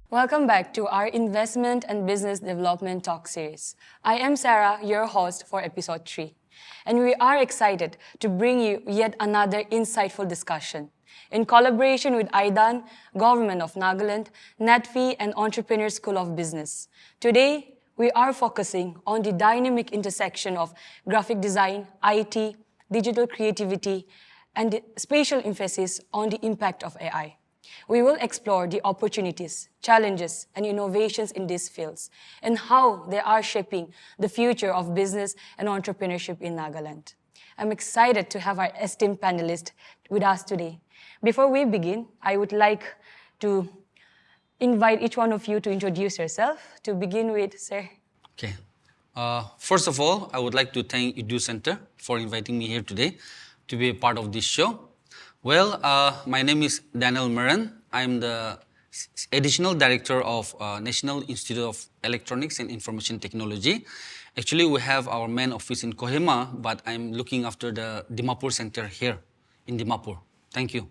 Welcome back to our Investment and Business Development Talk series. I am Sarah, your host for episode 3, and we are excited to bring you yet another insightful discussion. In collaboration with IDAN, Government of Nagaland, NATFI, and Entrepreneur School of Business. Today, we are focusing on the dynamic intersection of graphic design, IT, digital creativity, and the spatial emphasis on the impact of AI. We will explore the opportunities, challenges, and innovations in these fields and how they are shaping the future of business and entrepreneurship in Nagaland. I'm excited to have our esteemed panelists with us today. Before we begin, I would like to invite each one of you to introduce yourself. To begin with, sir. Okay. First of all, I would like to thank Edu Center for inviting me here today to be a part of this show. Well, my name is Daniel Meren. I'm the Additional Director of National Institute of Electronics and Information Technology. Actually, we have our main office in Kohima, but I'm looking after the Dimapur Center here in Dimapur. Thank you.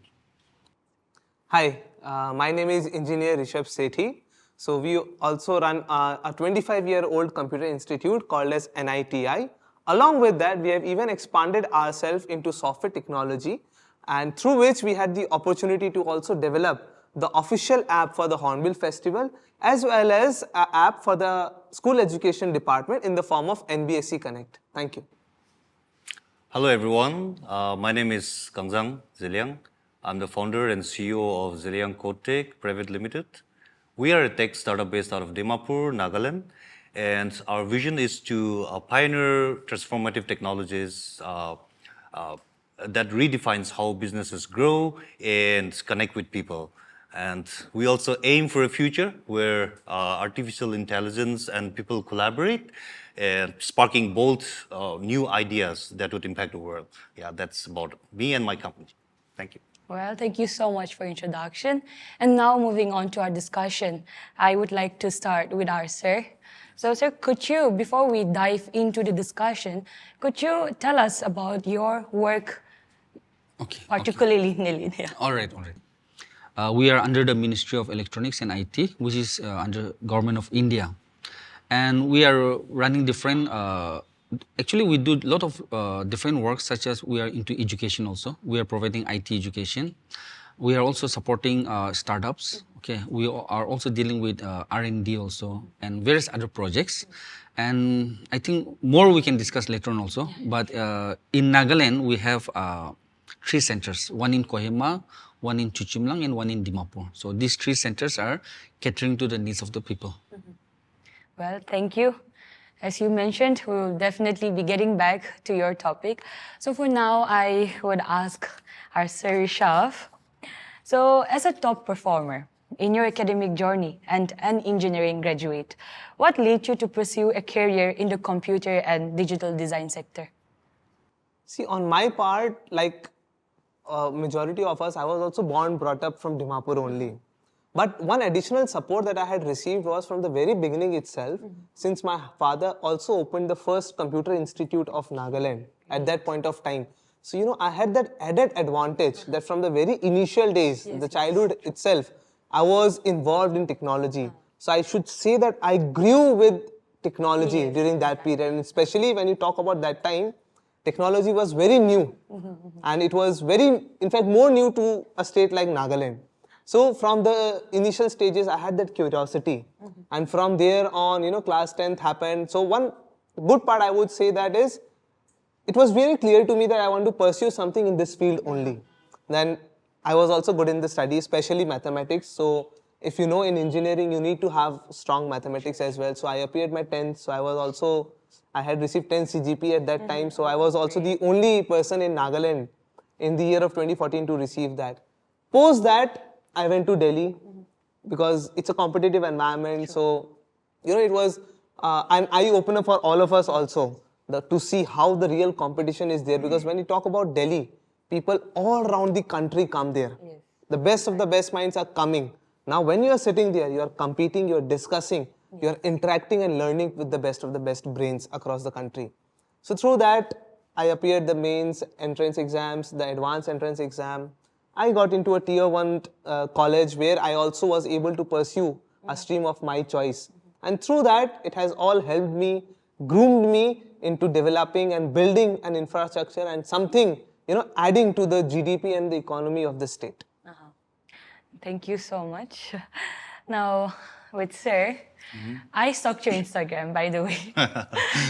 Hi, my name is Engineer Rishav Sethi. So we also run a 25-year-old computer institute called as NITI. Along with that, we have even expanded ourselves into software technology, and through which we had the opportunity to also develop the official app for the Hornbill Festival, as well as an app for the school education department in the form of NBSC Connect. Thank you. Hello everyone, my name is Kangzang Zeliang. I'm the founder and CEO of Zeliang Codetech Private Limited. We are a tech startup based out of Dimapur, Nagaland, and our vision is to pioneer transformative technologies that redefines how businesses grow and connect with people. And we also aim for a future where artificial intelligence and people collaborate, sparking bold new ideas that would impact the world. Yeah, that's about me and my company. Thank you. Well, thank you so much for introduction. And now moving on to our discussion, I would like to start with our sir. So, sir, could you, before we dive into the discussion, could you tell us about your work, particularly in Nilin? Yeah. All right. We are under the Ministry of Electronics and IT, which is under Government of India. And we are running different, actually we do a lot of different works, such as we are into education also. We are providing IT education. We are also supporting startups. Okay, we are also dealing with R&D also and various other projects. And I think more we can discuss later on also. But in Nagaland, we have 3 centers, one in Kohima, one in Chuchimlang, and one in Dimapur. So these 3 centers are catering to the needs of the people. Well, thank you. As you mentioned, we will definitely be getting back to your topic. So for now, I would ask our Sir Rishav. So as a top performer in your academic journey and an engineering graduate, what led you to pursue a career in the computer and digital design sector? See, on my part, like majority of us, I was also brought up from Dimapur only. But one additional support that I had received was from the very beginning itself, since my father also opened the first computer institute of Nagaland at that point of time. So, I had that added advantage that from the very initial days, the childhood itself, I was involved in technology. So I should say that I grew with technology during that period. And especially when you talk about that time, technology was very new. And it was in fact, more new to a state like Nagaland. So from the initial stages, I had that curiosity. And from there on, class 10th happened. So one good part I would say that is, it was very clear to me that I want to pursue something in this field only. Then I was also good in the study, especially mathematics. So if you know in engineering, you need to have strong mathematics as well. So I appeared my 10th. So I had received 10 CGP at that time. So I was also the only person in Nagaland in the year of 2014 to receive that. Post that, I went to Delhi because it's a competitive environment. So, it was an eye-opener for all of us also to see how the real competition is there. Because when you talk about Delhi, people all around the country come there. Yes. The best of the best minds are coming. Now, when you are sitting there, you are competing, you are discussing, you are interacting and learning with the best of the best brains across the country. So through that, I appeared the mains entrance exams, the advanced entrance exam. I got into a tier 1 college where I also was able to pursue a stream of my choice. And through that, it has all helped me, groomed me into developing and building an infrastructure and something, adding to the GDP and the economy of the state. Thank you so much. Now, with Sir, I stalked your Instagram, by the way.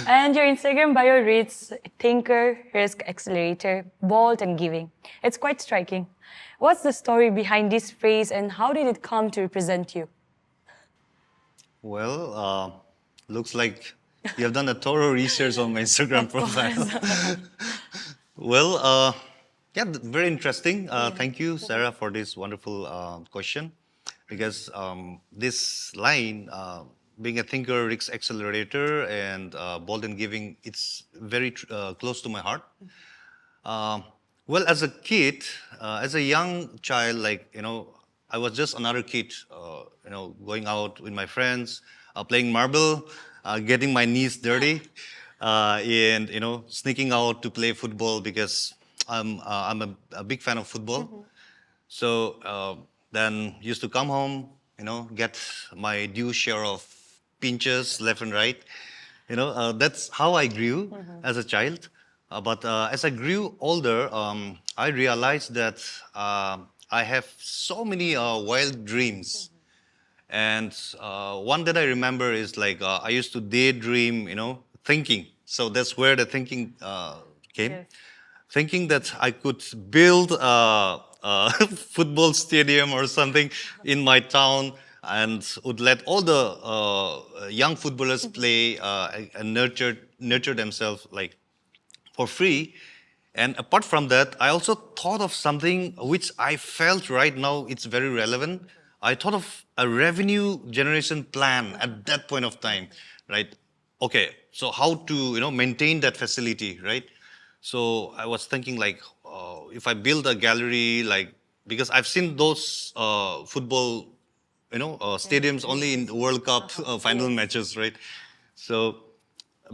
And your Instagram bio reads Thinker, Risk Accelerator, Bold and Giving. It's quite striking. What's the story behind this phrase and how did it come to represent you? Well, looks like you have done a thorough research on my Instagram profile. Well, yeah, very interesting. Thank you, Sarah, for this wonderful question. Because this line, being a thinker, risk accelerator, and bold and giving, it's very close to my heart. Well, as a kid, as a young child, I was just another kid, going out with my friends, playing marble, getting my knees dirty, and sneaking out to play football because I'm a big fan of football. So then used to come home, get my due share of pinches left and right. That's how I grew as a child. But as I grew older, I realized that I have so many wild dreams. And one that I remember is I used to daydream, thinking. So that's where the thinking came. Yes. Thinking that I could build a football stadium or something in my town and would let all the young footballers play and nurture themselves for free. And apart from that, I also thought of something which I felt right now it's very relevant. I thought of a revenue generation plan at that point of time, right? Okay, so how to maintain that facility, right? So I was thinking if I build a gallery, because I've seen those football, stadiums only in the World Cup final matches, right? So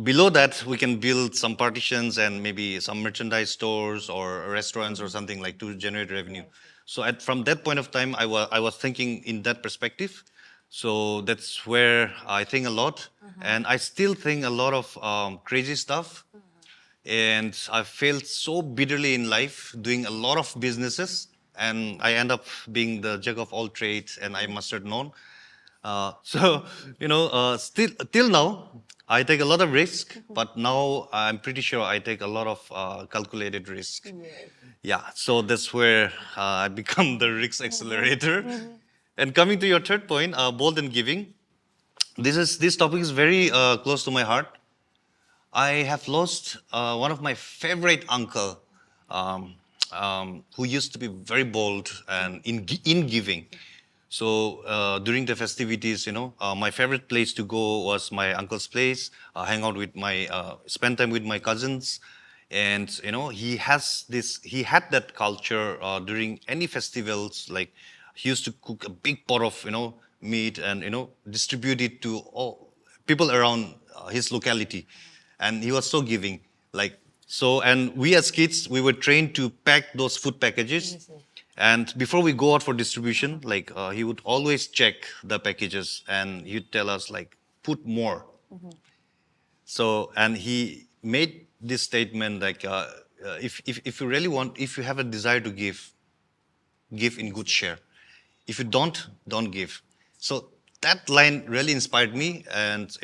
below that, we can build some partitions and maybe some merchandise stores or restaurants or something to generate revenue. So from that point of time, I was thinking in that perspective. So that's where I think a lot. And I still think a lot of crazy stuff. And I failed so bitterly in life doing a lot of businesses. And I end up being the jack of all trades and I mastered none. Still till now, I take a lot of risk, but now I'm pretty sure I take a lot of calculated risk. Yes. Yeah, so that's where I become the risk accelerator. And coming to your third point, bold and giving, this topic is very close to my heart. I have lost one of my favorite uncle, who used to be very bold and in giving. So during the festivities, my favorite place to go was my uncle's place, hang out with spend time with my cousins. And, he had that culture during any festivals, he used to cook a big pot of, meat and, distribute it to all people around his locality. And he was so giving, and we as kids, we were trained to pack those food packages. And before we go out for distribution, he would always check the packages and he'd tell us put more. So, and he made this statement if you really want, if you have a desire to give in good share. If you don't give. So that line really inspired me, and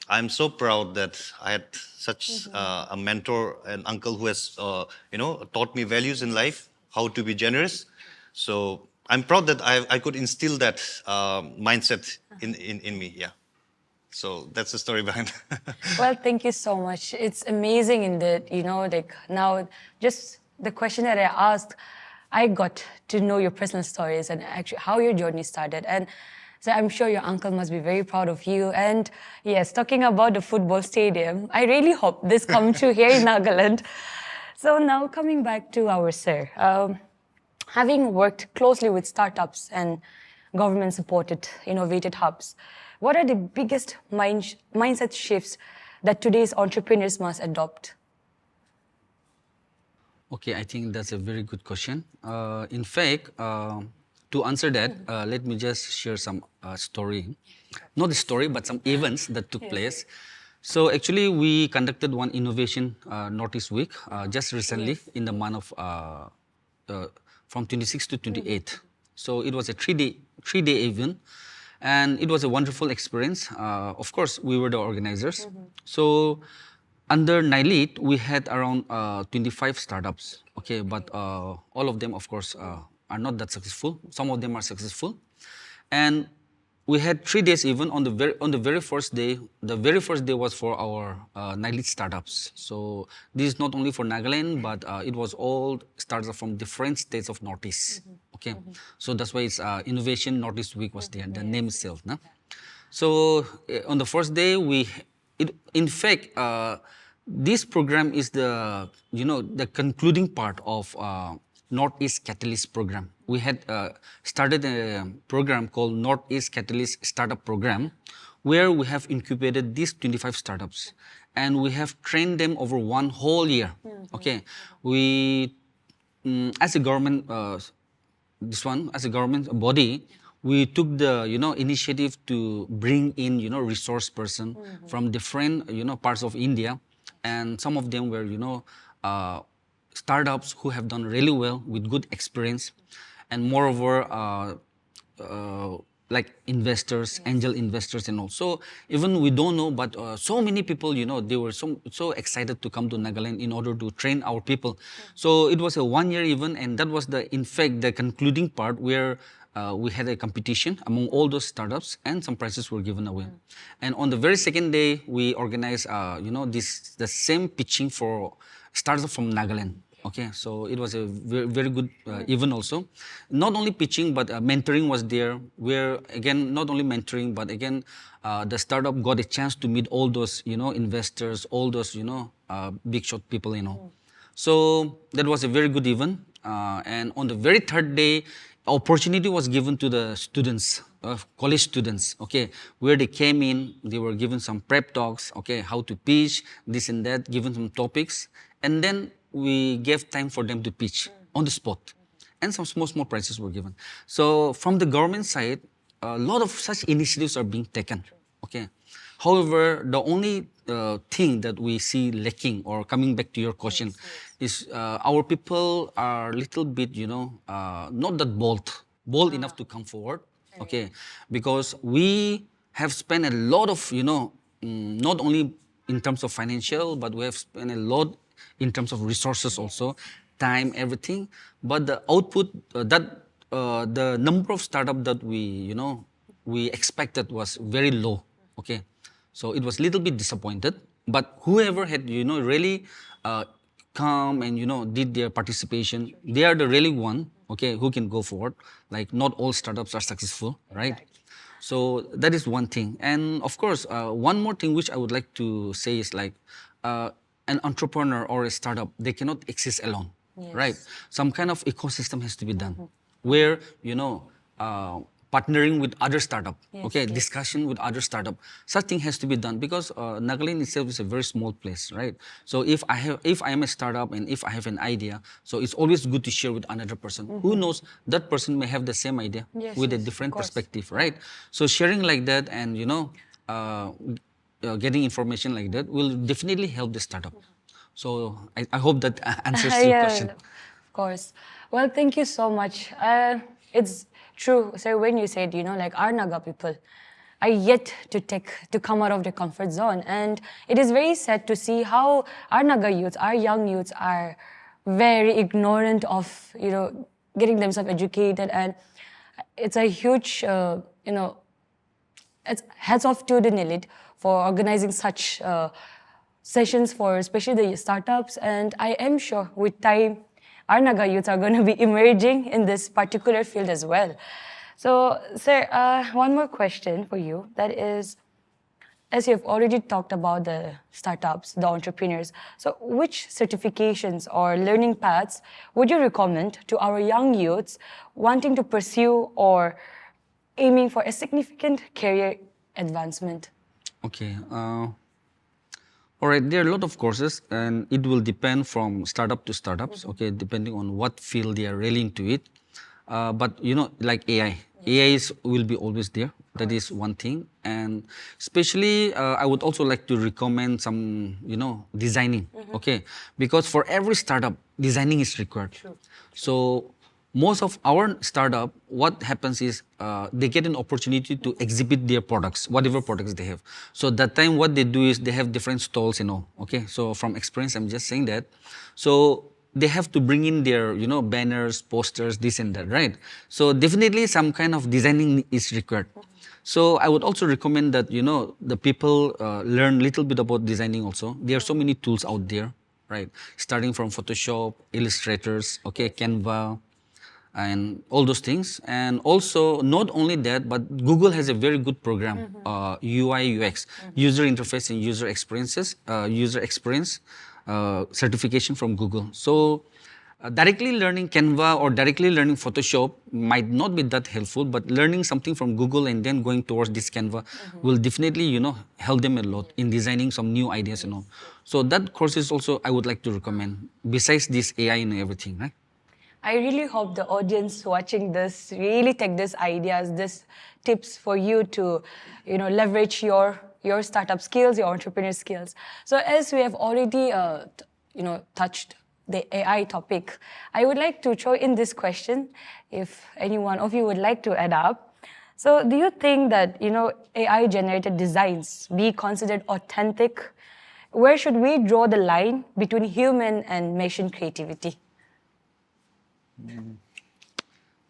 I'm so proud that I had such a mentor, an uncle who has taught me values in life, how to be generous. So I'm proud that I could instill that mindset in me. Yeah. So that's the story behind it. Well, thank you so much. It's amazing in that, now just the question that I asked, I got to know your personal stories and actually how your journey started. And so I'm sure your uncle must be very proud of you. And yes, talking about the football stadium, I really hope this comes true here in Nagaland. So now coming back to our sir, having worked closely with startups and government-supported innovative hubs, what are the biggest mindset shifts that today's entrepreneurs must adopt? Okay, I think that's a very good question. In fact, to answer that, let me just share some story. Not a story, but some events that took place. So actually, we conducted one innovation Northeast Week just recently in the month of from 26 to 28. So it was a three-day event, and it was a wonderful experience. Of course, we were the organizers. So under NILIT, we had around 25 startups. Okay, but all of them, of course, are not that successful. Some of them are successful, and we had 3 days even on the very first day. The very first day was for our NILIT startups. So this is not only for Nagaland, but it was all startups from different states of Northeast. Okay, so that's why it's Innovation Northeast Week was there. The name itself, no? So on the first day, in fact, this program is the concluding part of Northeast Catalyst program. We had started a program called Northeast Catalyst Startup Program, where we have incubated these 25 startups, and we have trained them over one whole year. Okay, we as a government as a government body, we took the initiative to bring in resource person from different parts of India, and some of them were startups who have done really well with good experience, and moreover like investors, angel investors, and also even we don't know, but so many people, they were so excited to come to Nagaland in order to train our people. So it was a 1 year event, and that was in fact the concluding part where we had a competition among all those startups, and some prizes were given away. And on the very second day, we organized, the same pitching for startups from Nagaland. Okay, so it was a very good event also. Not only pitching, but mentoring was there. Where again, not only mentoring, but again, the startup got a chance to meet all those investors, all those big shot people. So that was a very good event. And on the very third day, opportunity was given to the students, college students, okay, where they came in, they were given some prep talks, okay, how to pitch, this and that, given some topics, and then we gave time for them to pitch on the spot, and some small prizes were given. So from the government side, a lot of such initiatives are being taken, okay. However, the only thing that we see lacking, or coming back to your question, is our people are a little bit, not that bold enough to come forward, okay, because we have spent a lot of, not only in terms of financial, but we have spent a lot in terms of resources also, time, everything, but the output, the number of startup that we expected was very low, okay. So it was a little bit disappointed, but whoever had, really come and, did their participation, they are the really one, okay, who can go forward. Like not all startups are successful, right? So that is one thing. And of course, one more thing which I would like to say is like an entrepreneur or a startup, they cannot exist alone, right? Some kind of ecosystem has to be done where, partnering with other startup, okay, discussion with other startup. Such thing has to be done because Nagaland itself is a very small place, right? So if I am a startup and if I have an idea, so it's always good to share with another person. Who knows, that person may have the same idea with a different perspective, right? So sharing like that and getting information like that will definitely help the startup. So I hope that answers your question. Of course. Well, thank you so much. It's true, sir, when you said, like our Naga people are yet to come out of their comfort zone. And it is very sad to see how our Naga youths, our young youths are very ignorant of, getting themselves educated. And it's a huge, it's hats off to the NILIT for organizing such sessions for especially the startups. And I am sure with time, our Naga youths are going to be emerging in this particular field as well. So, sir, one more question for you. That is, as you've already talked about the startups, the entrepreneurs, so which certifications or learning paths would you recommend to our young youths wanting to pursue or aiming for a significant career advancement? Okay. All right, there are a lot of courses, and it will depend from startup to startups, okay, depending on what field they are really into it. But like AI, will be always there. That is one thing, and especially I would also like to recommend some, designing, okay, because for every startup, designing is required. So most of our startup, what happens is they get an opportunity to exhibit their products, whatever products they have. So that time what they do is they have different stalls, okay. So from experience, I'm just saying that. So they have to bring in their, banners, posters, this and that, right? So definitely some kind of designing is required. So I would also recommend that, the people learn little bit about designing also. There are so many tools out there, right? Starting from Photoshop, Illustrators, okay, Canva, and all those things. And also, not only that, but Google has a very good program, UI UX, user interface and user experience certification from Google. So directly learning Canva or directly learning Photoshop might not be that helpful, but learning something from Google and then going towards this Canva will definitely, help them a lot in designing some new ideas and all. So that course is also I would like to recommend, besides this AI and everything, right? I really hope the audience watching this really take these ideas, these tips for you to, leverage your startup skills, your entrepreneur skills. So as we have already, touched the AI topic, I would like to throw in this question, if any one of you would like to add up. So do you think that, AI-generated designs be considered authentic? Where should we draw the line between human and machine creativity?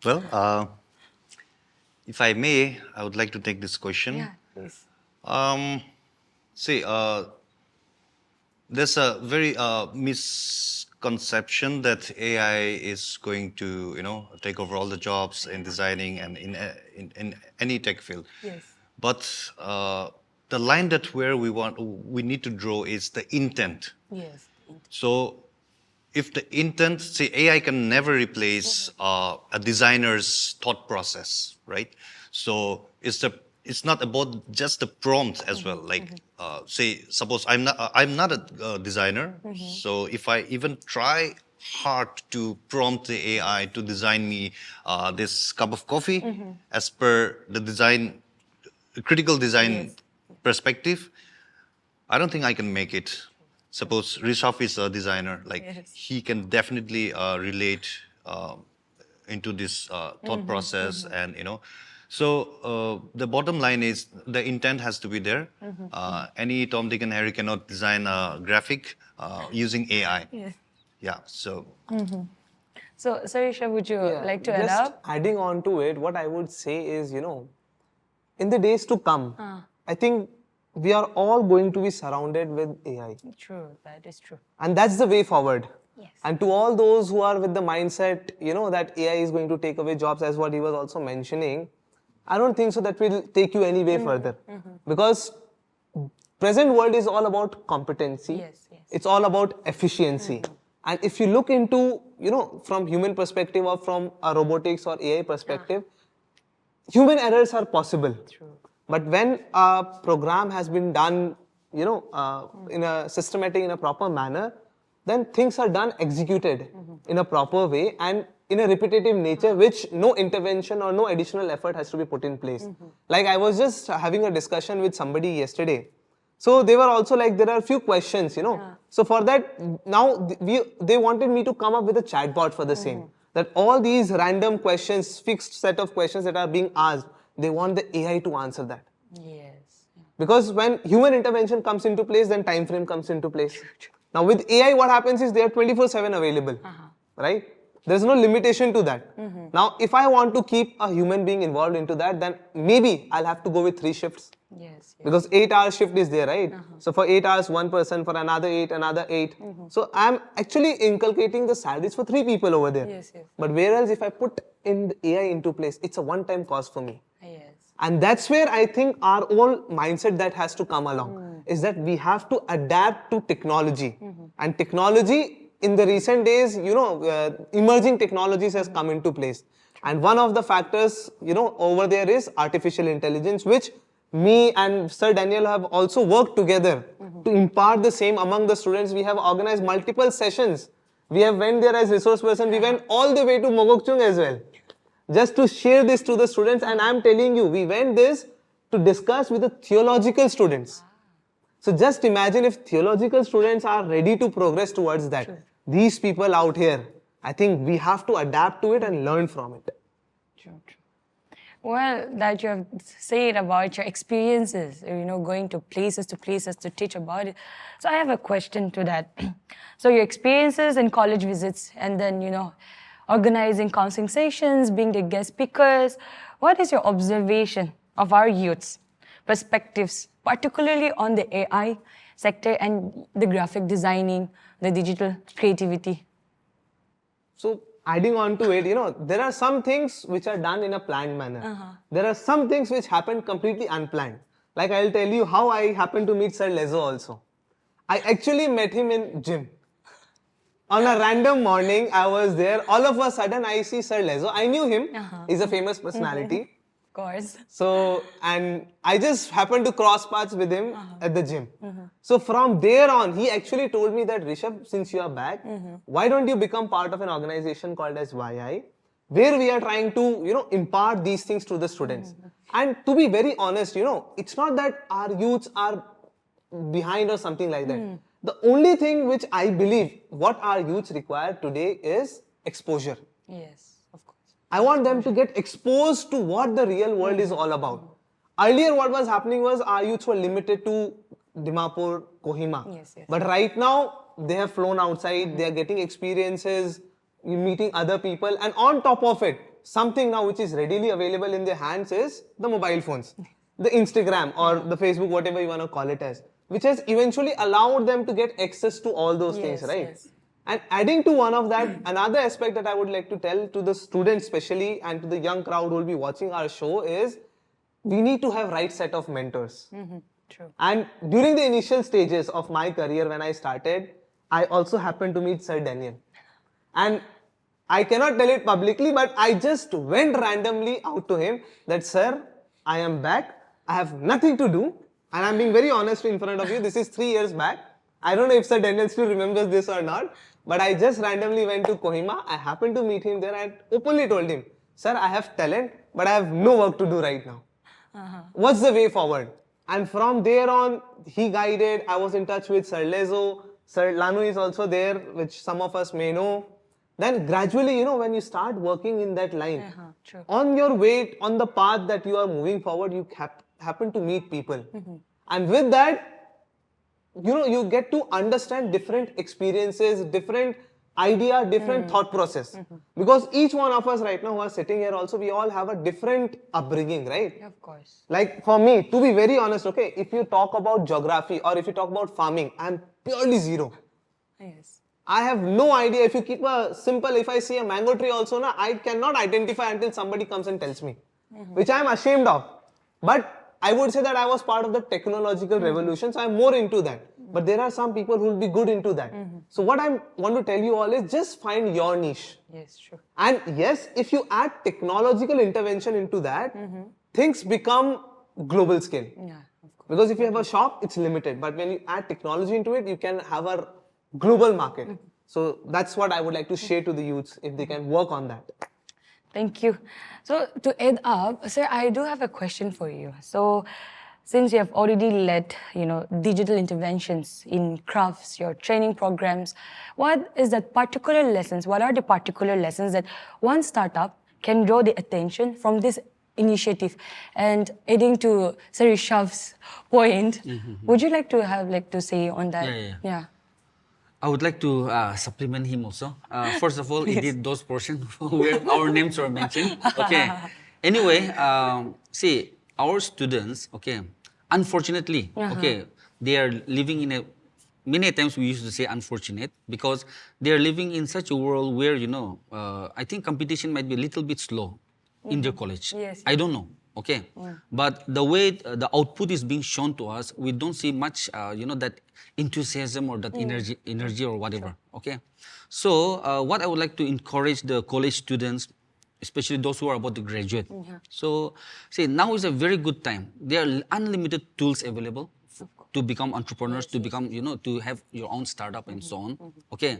Well, if I may, I would like to take this question. Yeah, please. See, there's a very misconception that AI is going to, take over all the jobs in designing and in any tech field. Yes. But the line that we need to draw is the intent. Yes. So if the intent, see, AI can never replace a designer's thought process, right? So it's not about just the prompt as well. Like, say, suppose I'm not a designer, so if I even try hard to prompt the AI to design me this cup of coffee as per the critical design perspective, I don't think I can make it. Suppose Rishav is a designer, like he can definitely relate into this thought process, and So the bottom line is the intent has to be there. Any Tom, Dick, and Harry cannot design a graphic using AI. Yes. Yeah. So. So, Rishav, would you like to add just up? adding on to it, what I would say is, in the days to come, I think we are all going to be surrounded with AI. True, that is true. And that's the way forward. Yes. And to all those who are with the mindset, that AI is going to take away jobs, as what he was also mentioning, I don't think so that will take you any way further. Because present world is all about competency. Yes. It's all about efficiency. And if you look into, from human perspective or from a robotics or AI perspective, human errors are possible. True. But when a program has been done, in a systematic, in a proper manner, then things are done, executed in a proper way and in a repetitive nature, which no intervention or no additional effort has to be put in place. Like I was just having a discussion with somebody yesterday. So they were also like, there are a few questions, So for that, now they wanted me to come up with a chatbot for the same. That all these random questions, fixed set of questions that are being asked, they want the AI to answer that. Yes. Because when human intervention comes into place, then time frame comes into place. Now with AI, what happens is they are 24/7 available, right? There's no limitation to that. Now, if I want to keep a human being involved into that, then maybe I'll have to go with 3 shifts. Yes. Because 8-hour shift is there, right? So for 8 hours, one person, for another 8, another 8. So I'm actually inculcating the salaries for 3 people over there. Yes. But whereas if I put in the AI into place, it's a one-time cost for me. Yes. And that's where I think our own mindset that has to come along is that we have to adapt to technology. And technology in the recent days, emerging technologies has come into place. And one of the factors, over there is artificial intelligence, which me and Sir Daniel have also worked together to impart the same among the students. We have organized multiple sessions. We have went there as resource person. We went all the way to Mogokchung as well, just to share this to the students. And I'm telling you, we went this to discuss with the theological students. So just imagine if theological students are ready to progress towards that. True. These people out here, I think we have to adapt to it and learn from it. True, true. Well, that you have said about your experiences, going to places to teach about it. So I have a question to that. So your experiences in college visits and then, organizing counseling sessions, being the guest speakers. What is your observation of our youth's perspectives, particularly on the AI sector and the graphic designing, the digital creativity? So adding on to it, there are some things which are done in a planned manner. There are some things which happen completely unplanned. Like I'll tell you how I happened to meet Sir Lezo also. I actually met him in gym. On a random morning, I was there. All of a sudden, I see Sir Lezo. I knew him. He's a famous personality. Of course. So, and I just happened to cross paths with him at the gym. So from there on, he actually told me that, Rishabh, since you are back, why don't you become part of an organization called as YI, where we are trying to, impart these things to the students. And to be very honest, it's not that our youths are behind or something like that. The only thing which I believe what our youths require today is exposure. Yes, of course. I want them to get exposed to what the real world is all about. Earlier, what was happening was our youths were limited to Dimapur, Kohima. Yes, yes. But right now, they have flown outside, they are getting experiences, meeting other people, and on top of it, something now which is readily available in their hands is the mobile phones, the Instagram or the Facebook, whatever you want to call it as, which has eventually allowed them to get access to all those things, right? Yes. And adding to one of that, another aspect that I would like to tell to the students especially and to the young crowd who will be watching our show is we need to have right set of mentors. True. And during the initial stages of my career when I started, I also happened to meet Sir Daniel. And I cannot tell it publicly, but I just went randomly out to him that, sir, I am back. I have nothing to do. And I'm being very honest in front of you. This is 3 years back. I don't know if Sir Daniel still remembers this or not. But I just randomly went to Kohima. I happened to meet him there and openly told him, sir, I have talent, but I have no work to do right now. What's the way forward? And from there on, he guided. I was in touch with Sir Lezo. Sir Lanu is also there, which some of us may know. Then gradually, when you start working in that line, True. on your way, on the path that you are moving forward, you happen to meet people. And with that, you get to understand different experiences, different idea, different thought process. Because each one of us right now who are sitting here also, we all have a different upbringing, right? Of course. Like for me, to be very honest, okay, if you talk about geography or if you talk about farming, I'm purely zero. Yes. I have no idea. If you keep a simple, if I see a mango tree also, I cannot identify until somebody comes and tells me, which I am ashamed of. But I would say that I was part of the technological revolution, so I'm more into that. But there are some people who will be good into that. So what I want to tell you all is just find your niche. Yes, true. And yes, if you add technological intervention into that, things become global scale. Yeah, of course. Because if you have a shop, it's limited. But when you add technology into it, you can have a global market. So that's what I would like to share to the youths if they can work on that. Thank you. So to add up, sir, I do have a question for you. So since you have already led, digital interventions in crafts, your training programs, what are the particular lessons that one startup can draw the attention from this initiative? And adding to Sir Rishav's point, would you like to say on that? Yeah. I would like to supplement him also. First of all, he did those portions where our names were mentioned. Okay. Anyway, see, our students, okay, unfortunately, okay, they are living in many times we used to say unfortunate because they are living in such a world where, I think competition might be a little bit slow in their college. Yes. I don't know. Okay, but the way the output is being shown to us, we don't see much, that enthusiasm or that energy or whatever. Okay, so what I would like to encourage the college students especially those who are about to graduate. So, see, now is a very good time. There are unlimited tools available to become entrepreneurs, to become, to have your own startup and so on. Okay.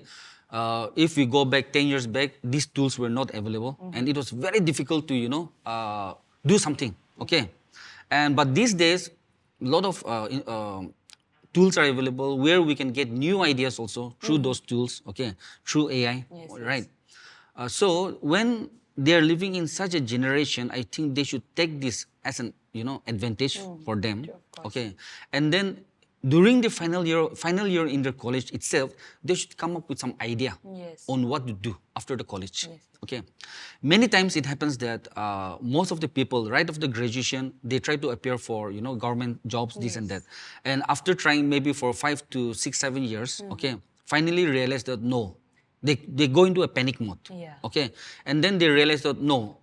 If we go back 10 years back, these tools were not available, and it was very difficult to, do something. Okay. But these days, a lot of tools are available where we can get new ideas also through those tools, okay, through AI, right? So when they are living in such a generation, I think they should take this as an advantage for them, okay. And then during the final year in their college itself, they should come up with some idea on what to do after the college. Okay, many times it happens that most of the people right after graduation, they try to appear for government jobs, this and that, and after trying maybe for 5 to 6, 7 years, okay, finally realize that no, they go into a panic mode. Okay, and then they realize that no,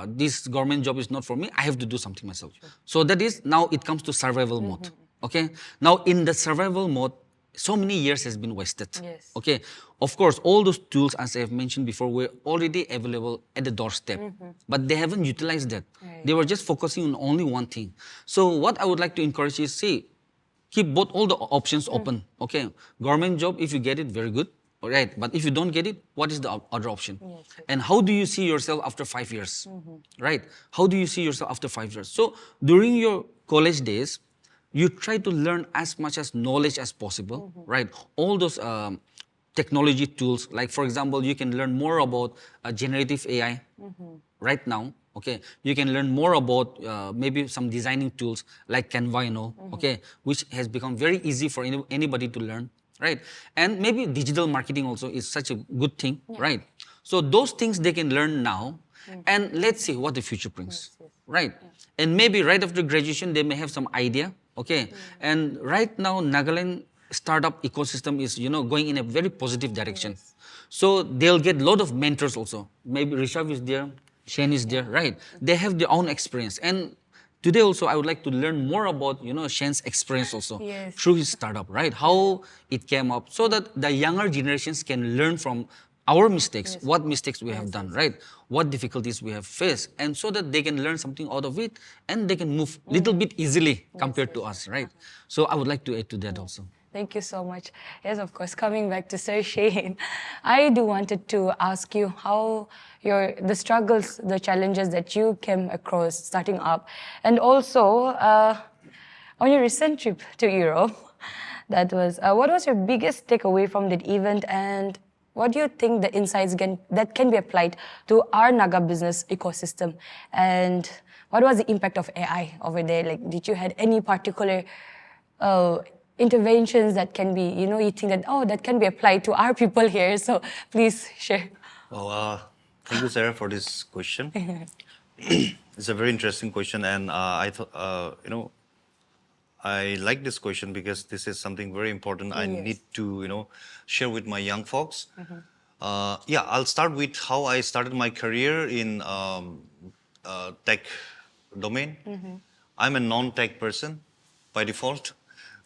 this government job is not for me, I have to do something myself. So that is, now it comes to survival mode. Okay, now in the survival mode, so many years has been wasted. Okay, of course, all those tools, as I have mentioned before, were already available at the doorstep, but they haven't utilized that. They were just focusing on only one thing. So what I would like to encourage is, see, keep both all the options open. Okay, government job, if you get it, very good. All right, but if you don't get it, what is the other option? And how do you see yourself after 5 years? Right? How do you see yourself after 5 years? So during your college days, you try to learn as much as knowledge as possible, right? All those technology tools, like for example, you can learn more about generative AI right now. Okay, you can learn more about maybe some designing tools like Canva, okay, which has become very easy for anybody to learn, right? And maybe digital marketing also is such a good thing, right? So those things they can learn now, and let's see what the future brings, right? And maybe right after graduation, they may have some idea, okay? And right now, Nagaland startup ecosystem is, going in a very positive direction. So they'll get a lot of mentors also. Maybe Rishav is there, Shane is there, right? They have their own experience. And today also, I would like to learn more about, Shane's experience also through his startup, right? How it came up, so that the younger generations can learn from our mistakes, what mistakes we have done, right? What difficulties we have faced, and so that they can learn something out of it, and they can move little bit easily compared to us, right? So I would like to add to that also. Thank you so much. Yes, of course, coming back to Sir Shane, I do wanted to ask you how the struggles, the challenges that you came across starting up, and also on your recent trip to Europe, that was, what was your biggest takeaway from that event, and what do you think the insights that can be applied to our Naga business ecosystem, and what was the impact of AI over there? Like, did you had any particular interventions that can be, you think that, that can be applied to our people here? So please share. Well, thank you, Sarah, for this question. It's a very interesting question, and I thought, I like this question because this is something very important. I need to, share with my young folks. I'll start with how I started my career in tech domain. I'm a non-tech person by default.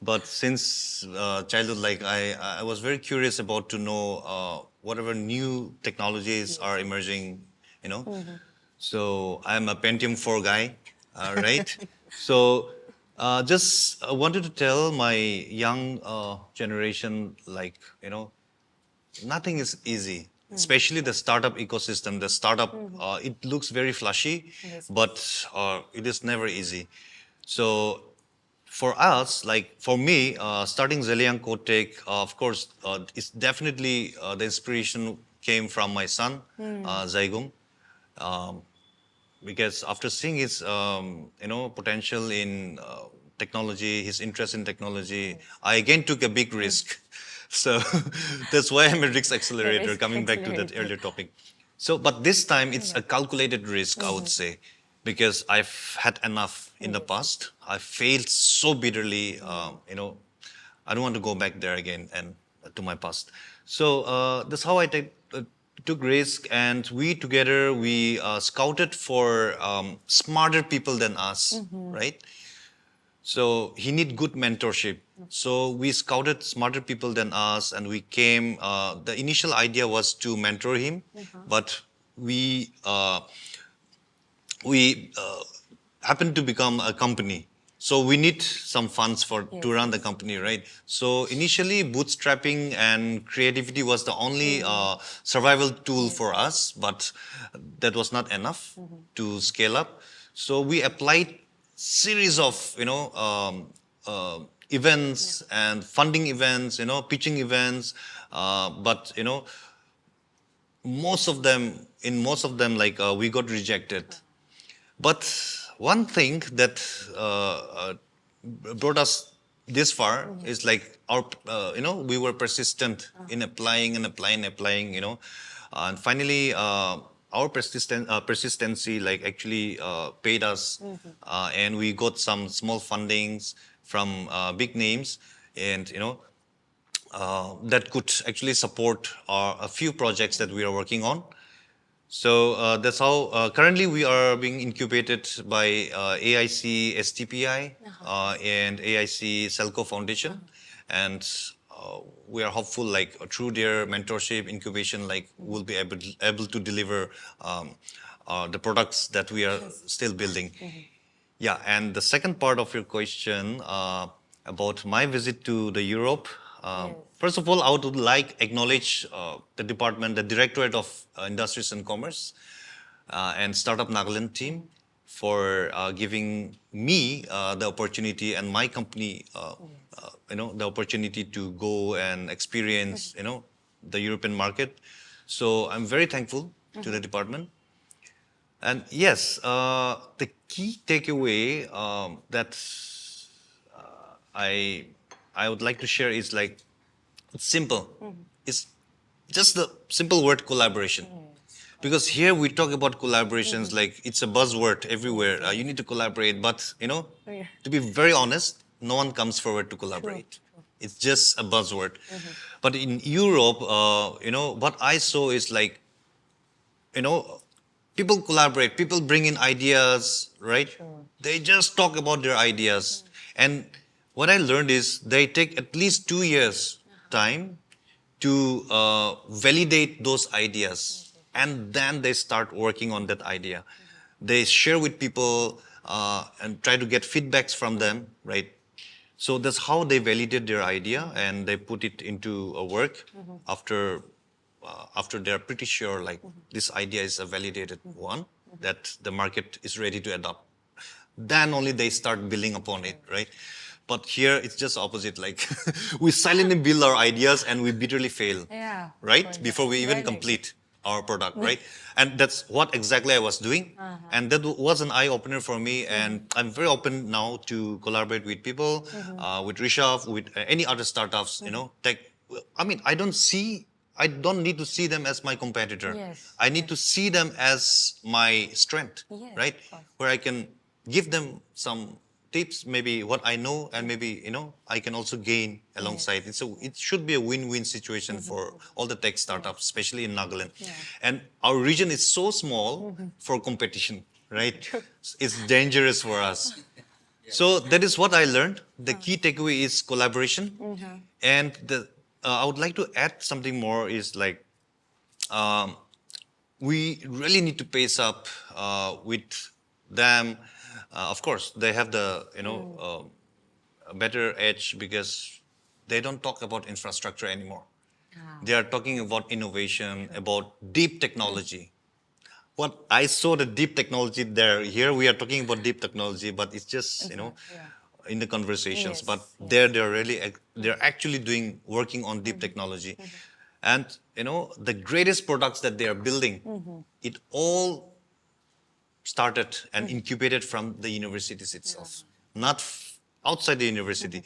But since childhood, like I was very curious about to know whatever new technologies are emerging, So I'm a Pentium 4 guy, right? So just wanted to tell my young generation, like, nothing is easy, especially the startup ecosystem. The startup, it looks very flashy, but it is never easy. So for us, like for me, starting Zeliang Kotek, of course, it's definitely the inspiration came from my son, Zaigung, because after seeing his, potential in technology, his interest in technology, I again took a big risk. So that's why I'm a risk accelerator, coming back to that earlier topic. So, but this time it's a calculated risk, I would say, because I've had enough in the past. I failed so bitterly, I don't want to go back there again and to my past. So that's how I took risk, and we together, we scouted for smarter people than us, right? So he need good mentorship. So we scouted smarter people than us, and we came, the initial idea was to mentor him, but we happen to become a company. So we need some funds to run the company, right? So initially, bootstrapping and creativity was the only survival tool for us, but that was not enough to scale up. So we applied series of events and funding events, pitching events, but most of them like we got rejected. But one thing that brought us this far is like our, we were persistent in applying and applying, and finally our persistency like actually paid us, and we got some small fundings from big names, and that could actually support a few projects that we are working on. So that's how currently we are being incubated by AIC STPI and AIC Selco Foundation, and we are hopeful like through their mentorship incubation, like we'll be able to deliver the products that we are still building. Yeah, and the second part of your question about my visit to the Europe. First of all, I would like acknowledge the department, the Directorate of Industries and Commerce and Startup Nagaland team for giving me the opportunity and my company, the opportunity to go and experience, the European market. So I'm very thankful to the department. And yes, the key takeaway that I would like to share is like, it's simple. It's just the simple word collaboration. Because here we talk about collaborations like it's a buzzword everywhere. You need to collaborate, but to be very honest, no one comes forward to collaborate. It's just a buzzword. But in Europe, what I saw is like, people collaborate, people bring in ideas, right? They just talk about their ideas. And what I learned is they take at least 2 years time to validate those ideas. And then they start working on that idea. They share with people and try to get feedbacks from them, right? So that's how they validate their idea and they put it into a work after they're pretty sure like this idea is a validated one that the market is ready to adopt. Then only they start building upon it, right? But here it's just opposite. Like we silently build our ideas and we bitterly fail, right? Before we even complete our product, right? And that's what exactly I was doing. And that was an eye opener for me. And I'm very open now to collaborate with people, with Rishav, with any other startups, tech. I mean, I don't need to see them as my competitor. I need to see them as my strength, right? Where I can give them some tips, maybe what I know, and maybe, I can also gain alongside it. So it should be a win-win situation for all the tech startups, especially in Nagaland. And our region is so small for competition, right? It's dangerous for us. So that is what I learned. The key takeaway is collaboration. And I would like to add something more is like, we really need to pace up with them. Of course, they have the a better edge because they don't talk about infrastructure anymore. They are talking about innovation, about deep technology. What I saw the deep technology there. Here we are talking about deep technology, but it's just in the conversations. But there they're actually working on deep technology, and the greatest products that they are building, it all started and incubated from the universities itself, not outside the university.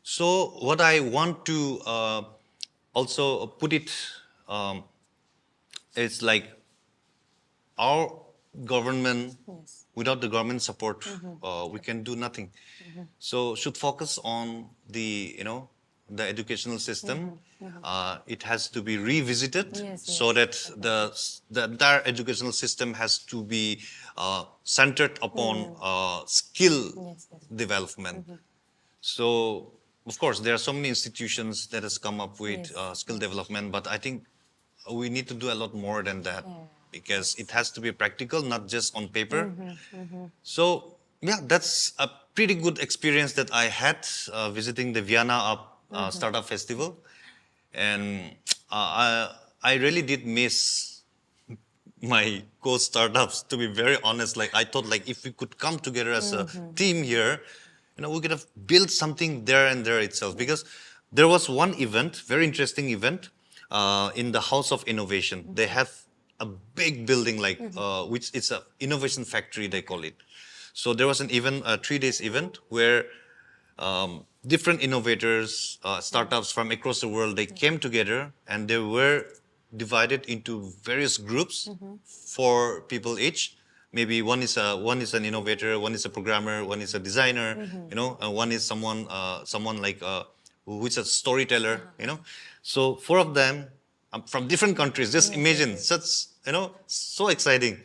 So what I want to also put it is like our government, without the government support, we can do nothing. So should focus on the the educational system. It has to be revisited so that the entire educational system has to be centered upon skill development. So, of course, there are so many institutions that has come up with skill development, but I think we need to do a lot more than that. because it has to be practical, not just on paper. So yeah, that's a pretty good experience that I had visiting the Vienna Startup Festival, and I really did miss my co-startups, to be very honest. Like I thought, like if we could come together as a team here, we could have built something there and there itself. Because there was one event, very interesting event, in the House of Innovation. They have a big building, like which it's a innovation factory, they call it. So there was an event, a 3 days event, where different innovators, startups from across the world, they came together and they were divided into various groups, 4 people each. Maybe one is an innovator, one is a programmer, one is a designer, and one is someone like who is a storyteller, So 4 of them from different countries. Just imagine such, so exciting.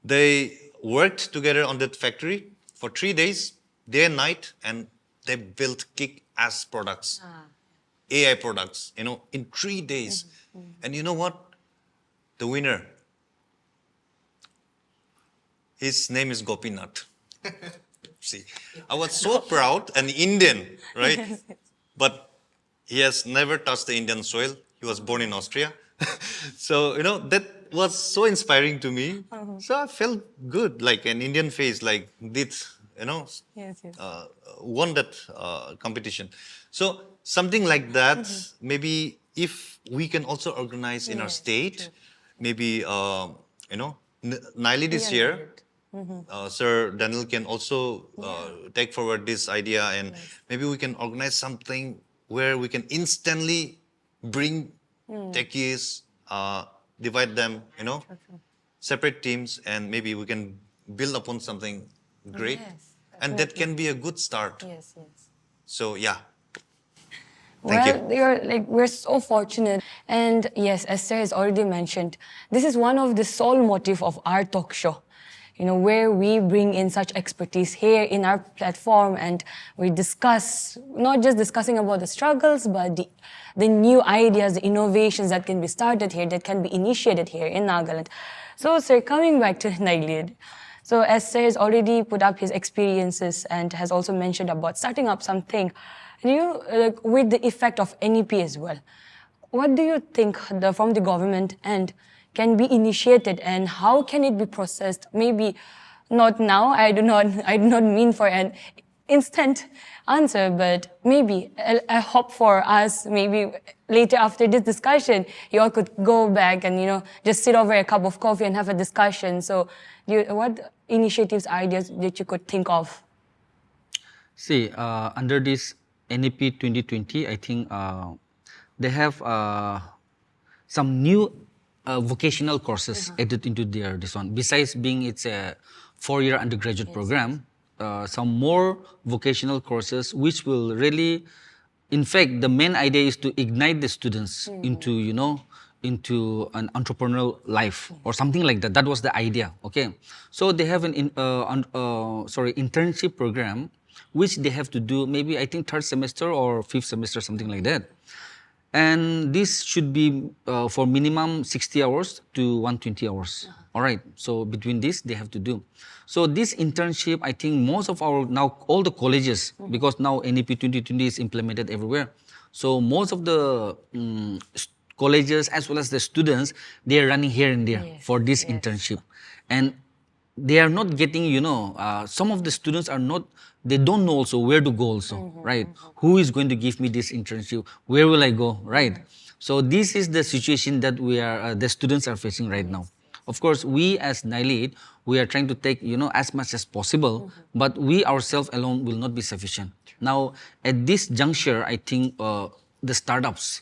They worked together on that factory for 3 days, day and night, and they built kick-ass products, AI products, in 3 days. And you know what? The winner, his name is Gopinath. See, I was so proud, an Indian, right? But he has never touched the Indian soil. He was born in Austria. So, that was so inspiring to me. So I felt good, like an Indian face, like did, won that competition. So something like that, maybe if we can also organize in our state, maybe, Nile this year, Sir Daniel can also take forward this idea, and maybe we can organize something where we can instantly bring techies, divide them, separate teams, and maybe we can build upon something great. And that can be a good start. Yes. So yeah. Thank you. We're so fortunate. And yes, as Sir has already mentioned, this is one of the sole motive of our talk show. Where we bring in such expertise here in our platform, and we discuss, not just discussing about the struggles, but the new ideas, the innovations that can be started here, that can be initiated here in Nagaland. So, Sir, coming back to Nailid, so as Sir has already put up his experiences and has also mentioned about starting up something, with the effect of NEP as well, what do you think from the government and can be initiated, and how can it be processed? Maybe not now. I do not mean for an instant answer, but maybe I hope for us, maybe later after this discussion, you all could go back and just sit over a cup of coffee and have a discussion. So, what initiatives, ideas that you could think of? See, under this NEP 2020, I think they have some new vocational courses added into this one. Besides being it's a 4-year undergraduate program, some more vocational courses which will really, in fact, the main idea is to ignite the students into an entrepreneurial life or something like that. That was the idea. Okay, so they have an internship program which they have to do maybe I think 3rd semester or 5th semester, something like that. And this should be for minimum 60 hours to 120 hours. All right. So between this, they have to do. So this internship, I think most of all the colleges, because now NEP 2020 is implemented everywhere. So most of the colleges as well as the students, they are running here and there for this internship. And they are not getting, some of the students are not, they don't know also where to go also, right? Who is going to give me this internship? Where will I go, right? So this is the situation that the students are facing right now. Of course, we as NILEAD, we are trying to take, as much as possible, but we ourselves alone will not be sufficient. Now, at this juncture, I think the startups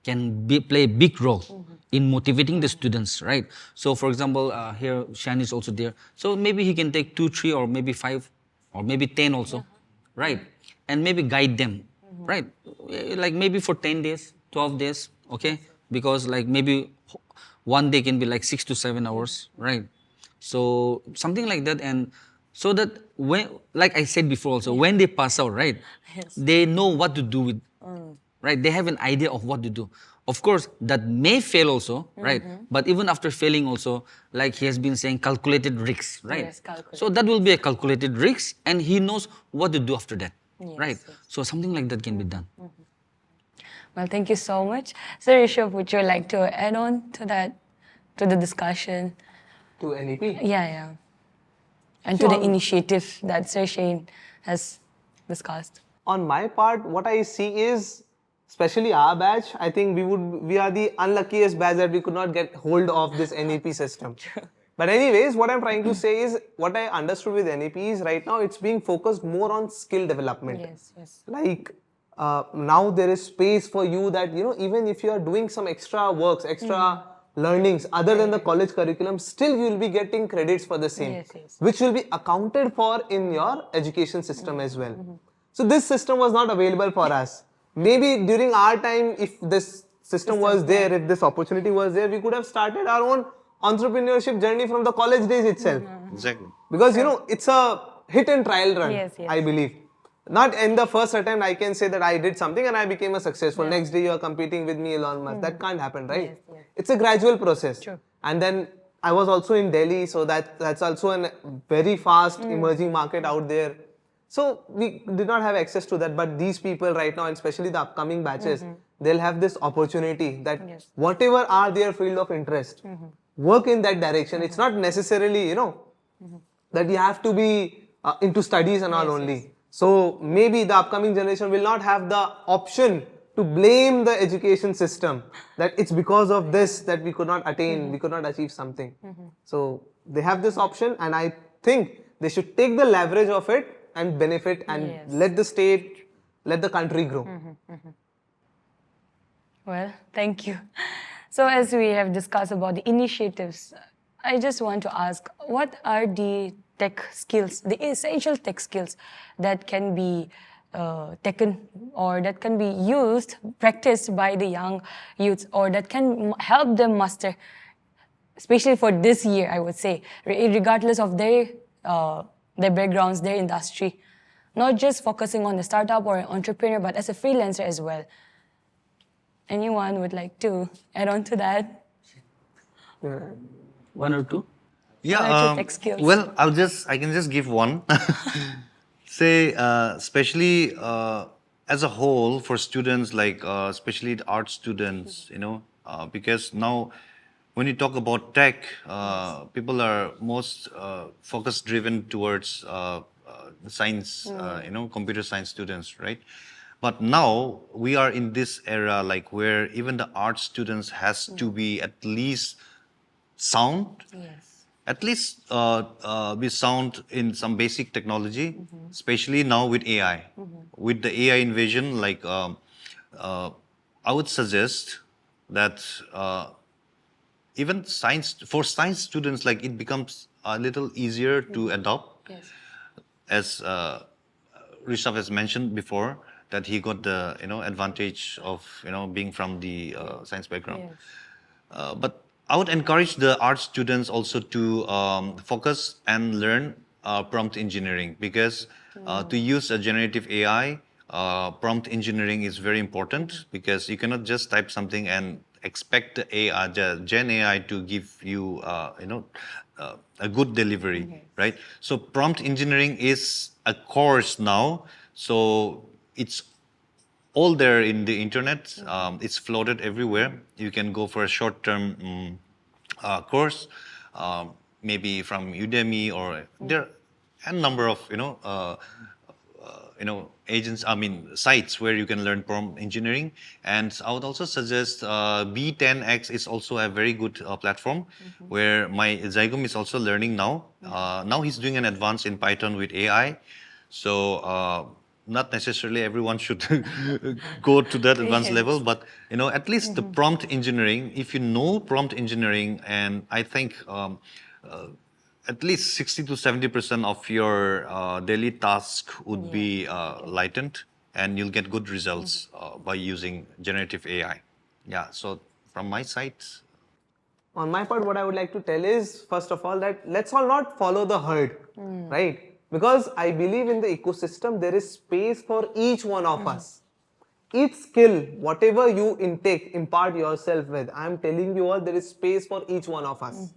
can play a big role in motivating the students, right? So, for example, here Shan is also there. So maybe he can take 2, 3, or maybe 5, or maybe 10 also, right? And maybe guide them, right? Like maybe for 10 days, 12 days, okay? Because like maybe one day can be like 6 to 7 hours, right? So something like that, and so that when, like I said before also, when they pass out, right? They know what to do with, right? They have an idea of what to do. Of course, that may fail also, right? But even after failing also, like he has been saying, calculated risks, right? Yes, calculated. So that will be a calculated risk, and he knows what to do after that, Yes, right? yes. So something like that can be done. Well, thank you so much. So, Rishabh, would you like to add on to that, to the discussion? To NEP. Yeah. And Sure. to the initiative that Sir Shane has discussed. On my part, what I see is, especially our batch, I think we are the unluckiest batch that we could not get hold of this NEP system. But anyways, what I'm trying to say is, what I understood with NEP is right now it's being focused more on skill development. Yes. Like now there is space for you that, even if you are doing some extra works, extra learnings other than the college curriculum, still you will be getting credits for the same, Yes. which will be accounted for in your education system as well. So this system was not available for us. Maybe during our time, if this system was there, if this opportunity was there, we could have started our own entrepreneurship journey from the college days itself. Exactly. Because it's a hit and trial run, Yes. I believe. Not in the first attempt I can say that I did something and I became a successful. Next day you are competing with me, Elon Musk. That can't happen, right? Yes. It's a gradual process. True. And then I was also in Delhi, so that's also a very fast emerging market out there. So we did not have access to that, but these people right now, and especially the upcoming batches, they'll have this opportunity that whatever are their field of interest, work in that direction. It's not necessarily, that you have to be into studies and all only. So maybe the upcoming generation will not have the option to blame the education system that it's because of this that we could not attain, we could not achieve something. So they have this option, and I think they should take the leverage of it and benefit and let the state, let the country grow. Well, thank you. So, as we have discussed about the initiatives, I just want to ask, what are the tech skills, the essential tech skills that can be taken or that can be used, practiced by the young youths, or that can help them master, especially for this year, I would say, regardless of their backgrounds, their industry, not just focusing on the startup or an entrepreneur, but as a freelancer as well. Anyone would like to add on to that? One or two? What are your tech skills? Well, I can just give one. Say, especially as a whole for students, like especially the art students, because now when you talk about tech, people are most focus driven towards science, computer science students, right? But now we are in this era, like where even the art students has to be at least sound, at least be sound in some basic technology, especially now with AI. With the AI invasion, like I would suggest that even for science students, like it becomes a little easier to adopt. As Rishav has mentioned before, that he got the advantage of being from the science background. But I would encourage the art students also to focus and learn prompt engineering, because to use a generative AI, prompt engineering is very important, because you cannot just type something and expect the AI, the Gen AI to give you, a good delivery, right? So prompt engineering is a course now. So it's all there in the internet. It's floated everywhere. You can go for a short-term course, maybe from Udemy, or there are a number of sites where you can learn prompt engineering. And I would also suggest B10X is also a very good platform where my Zygum is also learning now. Now he's doing an advance in Python with AI. So not necessarily everyone should go to that advanced level, but at least the prompt engineering, if you know prompt engineering, and I think at least 60 to 70% of your daily task would be lightened, and you'll get good results by using generative AI. Yeah, so from my side. On my part, what I would like to tell is, first of all, that let's all not follow the herd, right? Because I believe in the ecosystem, there is space for each one of us. each skill, whatever you impart yourself with, I'm telling you all, there is space for each one of us.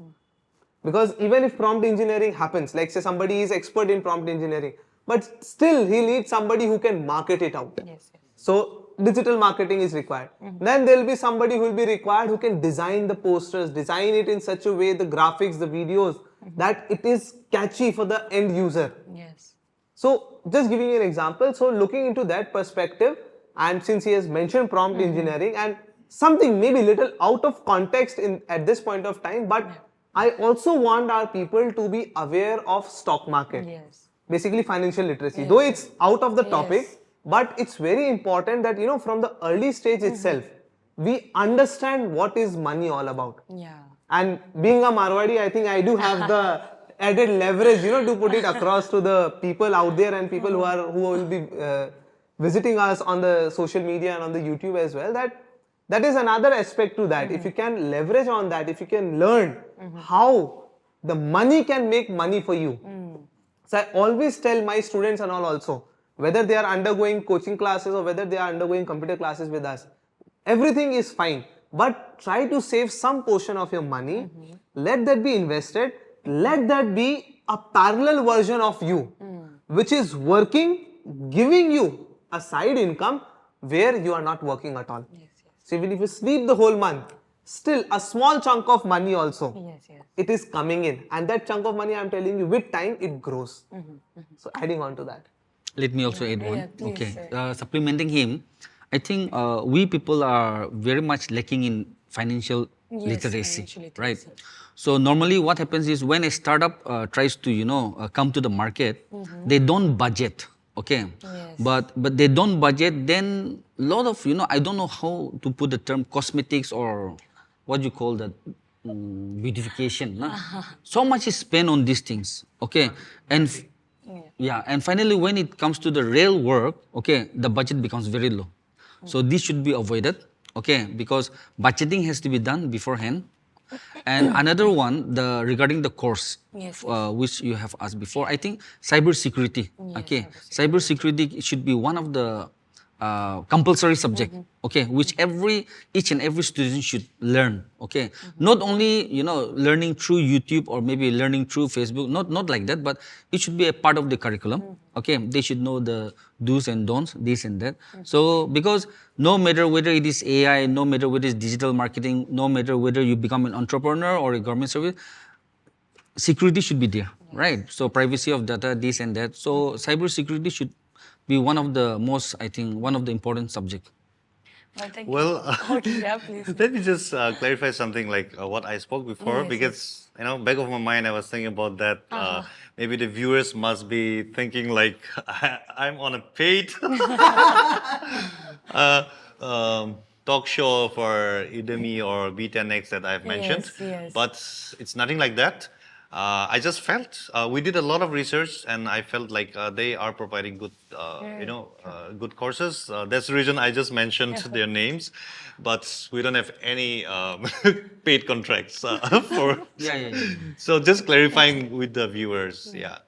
Because even if prompt engineering happens, like say somebody is expert in prompt engineering, but still he needs somebody who can market it out. Yes, yes. So digital marketing is required. Then there will be somebody who will be required who can design the posters, design it in such a way, the graphics, the videos, that it is catchy for the end user. Yes. So just giving you an example, so looking into that perspective, and since he has mentioned prompt engineering and something maybe little out of context at this point of time, but I also want our people to be aware of stock market. Yes. Basically financial literacy. Though it's out of the topic, Yes. but it's very important that from the early stage itself, we understand what is money all about. Yeah. And being a Marwadi, I think I do have the added leverage, to put it across to the people out there and people who will be visiting us on the social media and on the YouTube as well. That is another aspect to that. If you can leverage on that, if you can learn how the money can make money for you. So I always tell my students and all also, whether they are undergoing coaching classes or whether they are undergoing computer classes with us, everything is fine. But try to save some portion of your money, let that be invested, let that be a parallel version of you, which is working, giving you a side income where you are not working at all. Yes, yes. So even if you sleep the whole month, still a small chunk of money also, Yes, yes. it is coming in. And that chunk of money, I'm telling you, with time, it grows. So adding on to that. Let me also add one. Yeah, please, Okay, sir. supplementing him, I think we people are very much lacking in financial Yes, literacy, financial right? literacy. So normally, what happens is when a startup tries to come to the market, they don't budget. Okay, Yes. but they don't budget. Then lot of I don't know how to put the term cosmetics or what you call that beautification. Nah? So much is spent on these things. Okay, and yeah, and finally, when it comes to the real work, okay, the budget becomes very low. So this should be avoided, okay, because budgeting has to be done beforehand. And another one, regarding the course, Yes, which you have asked before, I think cyber security. Okay, cyber security should be one of the compulsory subject. Okay, which each and every student should learn. Okay, not only learning through YouTube or maybe learning through Facebook. Not like that, but it should be a part of the curriculum. Okay, they should know the do's and don'ts, this and that. So because no matter whether it is AI, no matter whether it's digital marketing, no matter whether you become an entrepreneur or a government service, security should be there, right? So privacy of data, this and that. So cyber security should be one of the most, I think, one of the important subject. Well, thank Well, you. Okay, yeah, please. let me just clarify something like what I spoke before, Yes, because back of my mind I was thinking about that. Maybe the viewers must be thinking like I'm on a paid talk show for Udemy or B10X that I've mentioned, yes. but it's nothing like that. I just felt we did a lot of research, and I felt like they are providing good, good courses. That's the reason I just mentioned their names, but we don't have any paid contracts for. Yeah. So just clarifying with the viewers, yeah.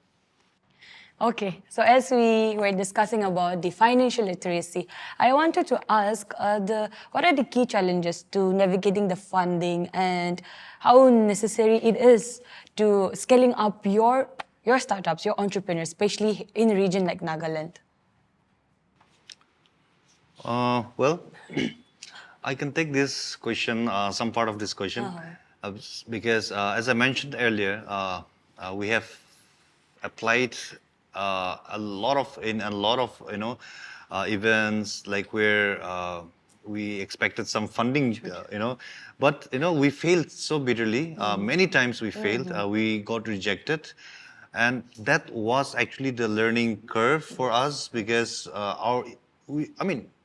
Okay, so as we were discussing about the financial literacy, I wanted to ask what are the key challenges to navigating the funding and how necessary it is to scaling up your startups, your entrepreneurs, especially in a region like Nagaland? Well, I can take this question, some part of this question, because as I mentioned earlier, we have applied a lot of events like where we expected some funding, but we failed so bitterly. Many times we failed. We got rejected. And that was actually the learning curve for us, because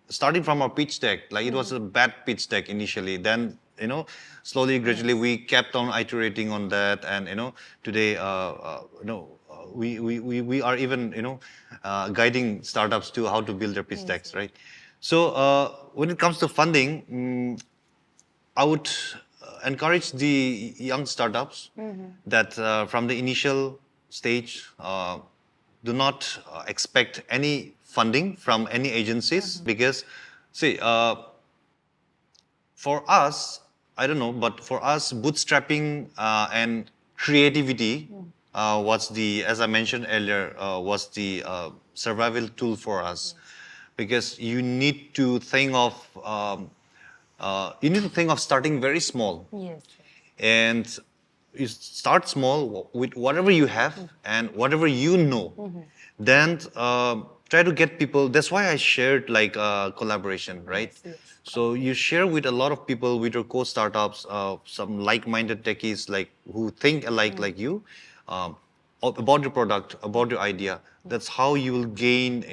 starting from our pitch deck, like it was a bad pitch deck initially. Then, slowly, gradually, we kept on iterating on that. And, today, we are even, guiding startups to how to build their pitch decks, right? So when it comes to funding, I would encourage the young startups that from the initial stage, do not expect any funding from any agencies, because See, for us, I don't know, but for us, bootstrapping and creativity was the, as I mentioned earlier, was the survival tool for us, because you need to think of starting very small, Yes. and you start small with whatever you have and whatever you know. Then try to get people. That's why I shared like collaboration, right? Yes. So you share with a lot of people, with your co-startups, some like-minded techies like who think alike like you, about your product, about your idea. That's how you will gain,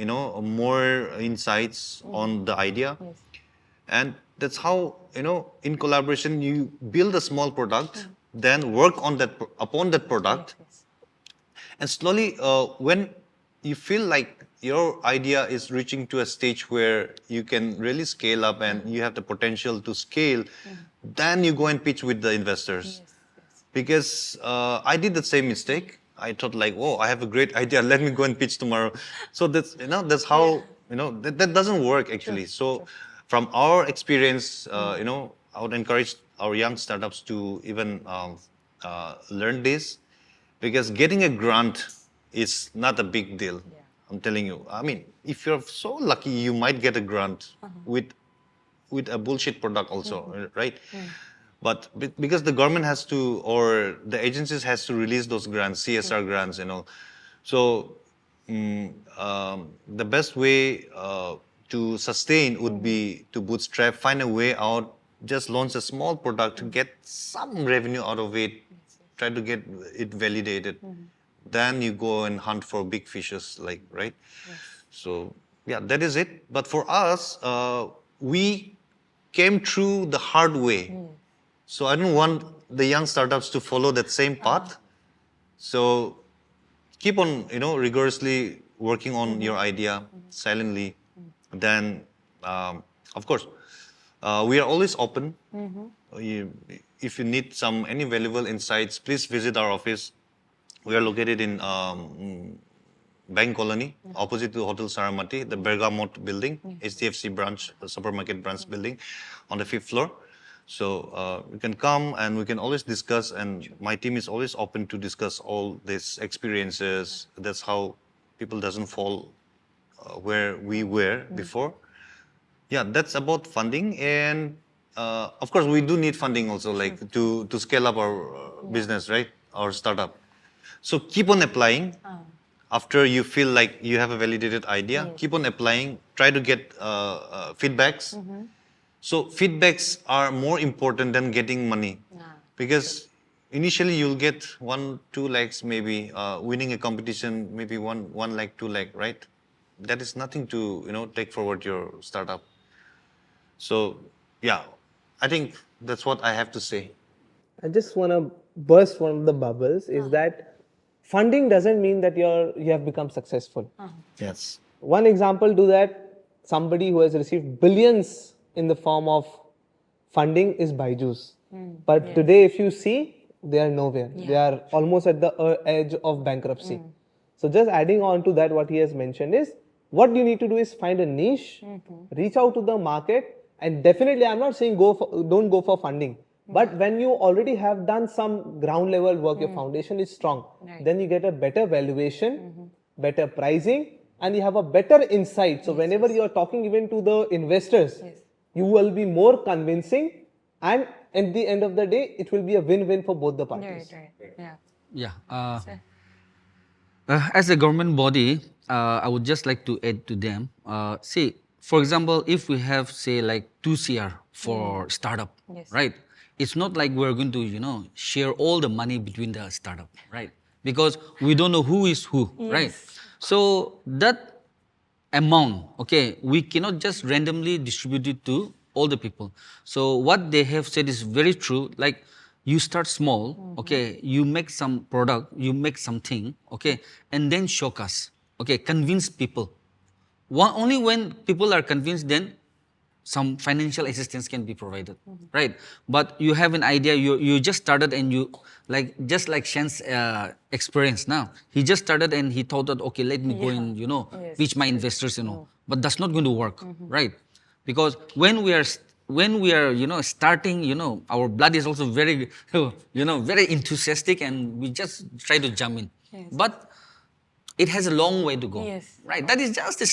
more insights on the idea. Yes. And that's how, in collaboration, you build a small product, then work on that upon that product, Yes. and slowly, when you feel like your idea is reaching to a stage where you can really scale up and you have the potential to scale, then you go and pitch with the investors. Yes. Yes. Because I did the same mistake. I thought like, oh, I have a great idea. Let me go and pitch tomorrow. So that's how that doesn't work actually. So from our experience, I would encourage our young startups to even learn this, because getting a grant is not a big deal. Yeah. I'm telling you. I mean, if you're so lucky, you might get a grant with a bullshit product also, right? But because the government has to, or the agencies has to release those grants, CSR grants and all. So the best way to sustain would be to bootstrap, find a way out, just launch a small product, get some revenue out of it, try to get it validated. Then you go and hunt for big fishes, like, right? So yeah, that is it. But for us, we came through the hard way. So I don't want the young startups to follow that same path. So keep on, rigorously working on your idea silently. Then, of course, we are always open. If you need any valuable insights, please visit our office. We are located in Bank Colony, opposite to Hotel Saramati, the Bergamot building, HDFC branch, supermarket branch building on the 5th floor. So you can come and we can always discuss, and my team is always open to discuss all these experiences. That's how people doesn't fall where we were before. Yeah, that's about funding. And of course, we do need funding also, like to scale up our business, right? Our startup. So keep on applying. After you feel like you have a validated idea, keep on applying. Try to get feedbacks. So feedbacks are more important than getting money, because initially you'll get 1-2 lakhs maybe, winning a competition maybe 1 lakh 2 lakh, right? That is nothing to take forward your startup. So yeah, I think that's what I have to say. I just want to burst one of the bubbles is that funding doesn't mean that you have become successful. Yes. One example to that, somebody who has received billions in the form of funding is Byju's. But today, if you see, they are nowhere. They are almost at the edge of bankruptcy. So just adding on to that, what he has mentioned is, what you need to do is find a niche, reach out to the market, and definitely, I'm not saying don't go for funding. But when you already have done some ground level work, your foundation is strong, then you get a better valuation, better pricing, and you have a better insight. So whenever you are talking even to the investors, you will be more convincing, and at the end of the day, it will be a win-win for both the parties. Right. Yeah. Yeah. As a government body, I would just like to add to them. See, for example, if we have, say, like 2 CR for startup, right? It's not like we're going to, share all the money between the startup, right? Because we don't know who is who, right? So that amount, okay, we cannot just randomly distribute it to all the people. So what they have said is very true. Like, you start small, okay, you make some product, you make something, okay, and then showcase, okay, convince people. Only when people are convinced, then some financial assistance can be provided, right? But you have an idea, you just started, and you, like, just like Shen's experience now. He just started and he thought that, okay, let me go and, pitch my investors, but that's not going to work, right? because when we are starting, our blood is also very very enthusiastic, and we just try to jump in. But it has a long way to go. Yes. Right, that is just the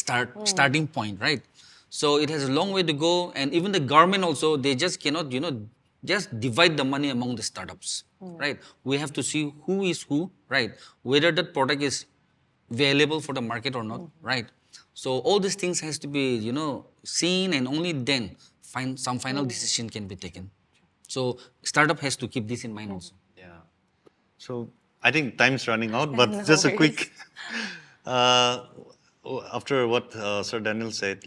starting point, right? So it has a long way to go, and even the government also, they just cannot just divide the money among the startups. Right, we have to see who is who, right, whether that product is available for the market or not. Right, so all these things has to be seen, and only then some final decision can be taken. So startup has to keep this in mind also. Yeah. So I think time's running out, but No just a worries. quick. Uh, After what Sir Daniel said,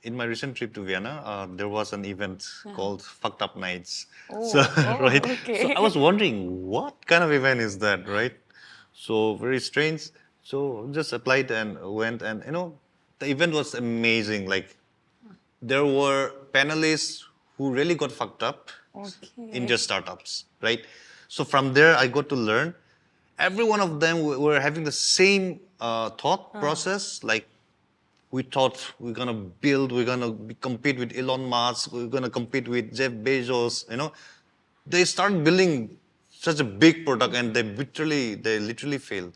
in my recent trip to Vienna, there was an event called Fucked Up Nights. So, right. okay. So I was wondering what kind of event is that, right? So very strange. So just applied and went, and the event was amazing. Like there were panelists who really got fucked up in their startups, right? So from there, I got to learn. Every one of them were having the same thought process. Like we thought we're gonna compete with Elon Musk, we're gonna compete with Jeff Bezos. They started building such a big product, and they literally failed.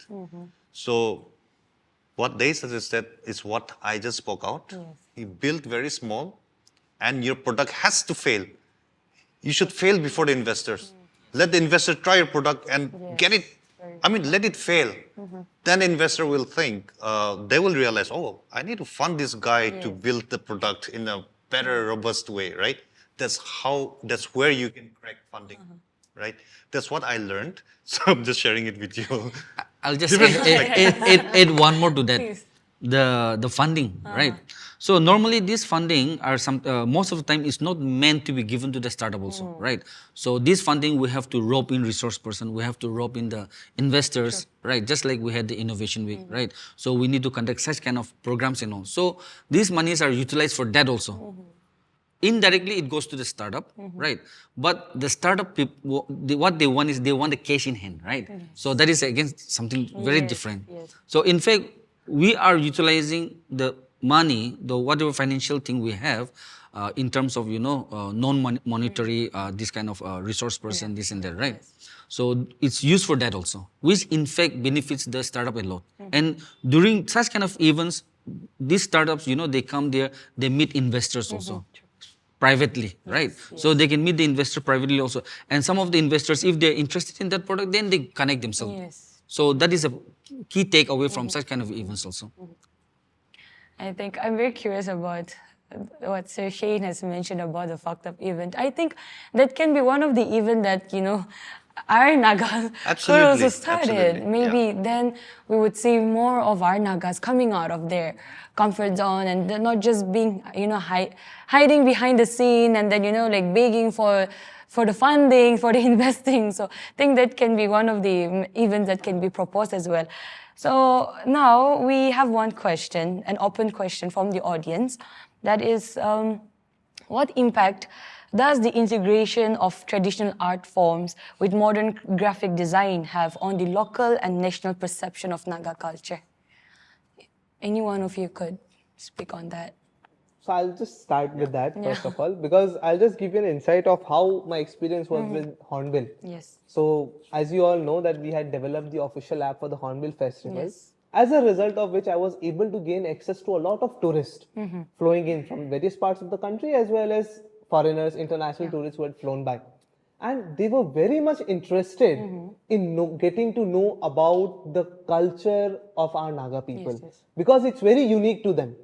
So what they suggested is what I just spoke out. You build very small, and your product has to fail. You should fail before the investors. Let the investor try your product and get it. Let it fail. Then the investor will think, they will realize, oh, I need to fund this guy to build the product in a better, robust way, right? That's where you can crack funding, right? That's what I learned. So I'm just sharing it with you. I'll just add one more to that. Please. The funding, right? So normally this funding are most of the time is not meant to be given to the startup also, right? So this funding we have to rope in resource person, we have to rope in the investors, right? Just like we had the innovation week, right? So we need to conduct such kind of programs and all. So these monies are utilized for that also. Indirectly it goes to the startup, right? But the startup people, what they want is they want the cash in hand, right? So that is again something very different. So in fact, we are utilizing the money, the whatever financial thing we have, in terms of non-monetary this kind of resource person, this and that, right? So it's used for that also, which in fact benefits the startup a lot. And during such kind of events, these startups, they come there, they meet investors also privately, right? So they can meet the investor privately also. And some of the investors, if they're interested in that product, then they connect themselves. Yes. So that is a key takeaway from such kind of events also. I think I'm very curious about what Sir Shane has mentioned about the fucked up event. I think that can be one of the events that, our Nagas could Absolutely, also started. absolutely, Maybe then we would see more of our Nagas coming out of their comfort zone, and they're not just being, hiding behind the scene and then, like begging for the funding, for the investing. So I think that can be one of the events that can be proposed as well. So now we have one question, an open question from the audience. That is, what impact does the integration of traditional art forms with modern graphic design have on the local and national perception of Naga culture? Any one of you could speak on that. So I'll just start with that first of all, because I'll just give you an insight of how my experience was with Hornbill. Yes. So as you all know that we had developed the official app for the Hornbill Festival. Yes. As a result of which I was able to gain access to a lot of tourists flowing in from various parts of the country, as well as foreigners, international tourists who had flown by. And they were very much interested in getting to know about the culture of our Naga people, because it's very unique to them.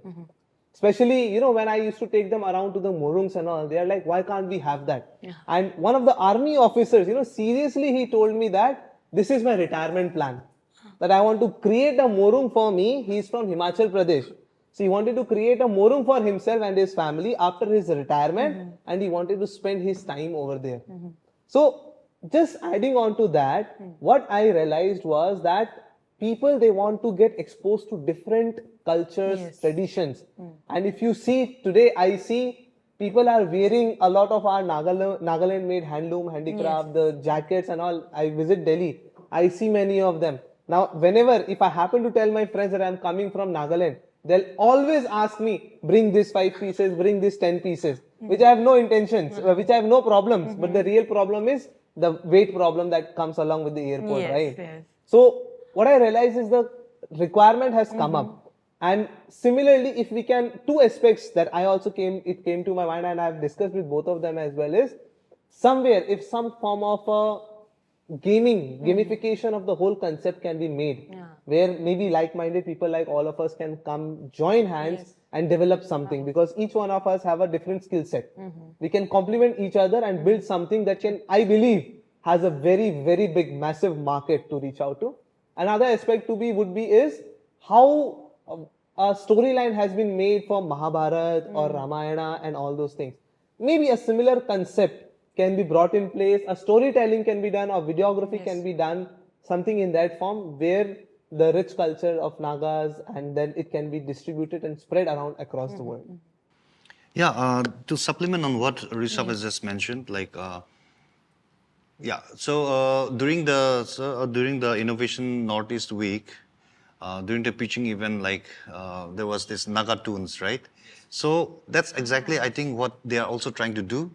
Especially, when I used to take them around to the morungs and all, they are like, why can't we have that? And one of the army officers, seriously, he told me that this is my retirement plan. That I want to create a morung for me. He's from Himachal Pradesh. So he wanted to create a morung for himself and his family after his retirement, and he wanted to spend his time over there. So just adding on to that, what I realized was that people, they want to get exposed to different cultures, traditions. And if you see today, I see people are wearing a lot of our Nagaland made handloom, handicraft, the jackets and all. I visit Delhi, I see many of them. Now, if I happen to tell my friends that I'm coming from Nagaland, they'll always ask me, bring this 5 pieces, bring this 10 pieces, which I have no intentions, which I have no problems. But the real problem is the weight problem that comes along with the airport, Yes, right? yes. So what I realize is the requirement has come up. And similarly, if we can, two aspects that it came to my mind and I've discussed with both of them as well is, somewhere if some form of a gamification of the whole concept can be made, where maybe like-minded people like all of us can come join hands and develop something, because each one of us have a different skill set. We can complement each other and build something that can, I believe, has a very, very big, massive market to reach out to. Another aspect would be is how a storyline has been made for Mahabharata or Ramayana and all those things. Maybe a similar concept can be brought in place, a storytelling can be done, or videography can be done, something in that form where the rich culture of Nagas, and then it can be distributed and spread around across the world. Yeah, to supplement on what Rishabh has just mentioned, during the Innovation Northeast Week, during the pitching event, there was this Naga tunes, right? So that's exactly, I think, what they are also trying to do,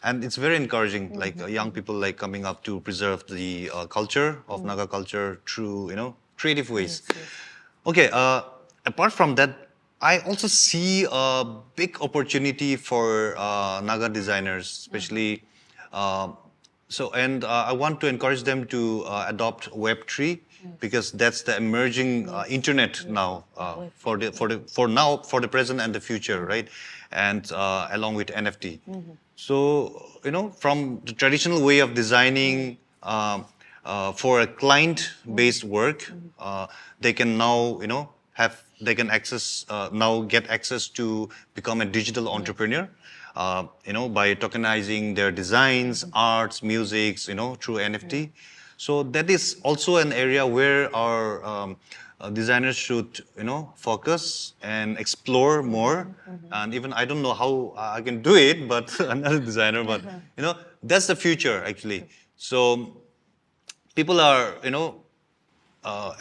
and it's very encouraging. Young people coming up to preserve the culture of Naga culture through creative ways. Okay, apart from that, I also see a big opportunity for Naga designers, especially. I want to encourage them to adopt Web3 because that's the emerging internet now for the present and the future, right? And along with NFT. So from the traditional way of designing for a client-based work, they can now get access to become a digital entrepreneur. By tokenizing their designs, arts, musics, through NFT. So that is also an area where our designers should, focus and explore more. And even I don't know how I can do it, but I'm not a designer, but that's the future actually. So people are,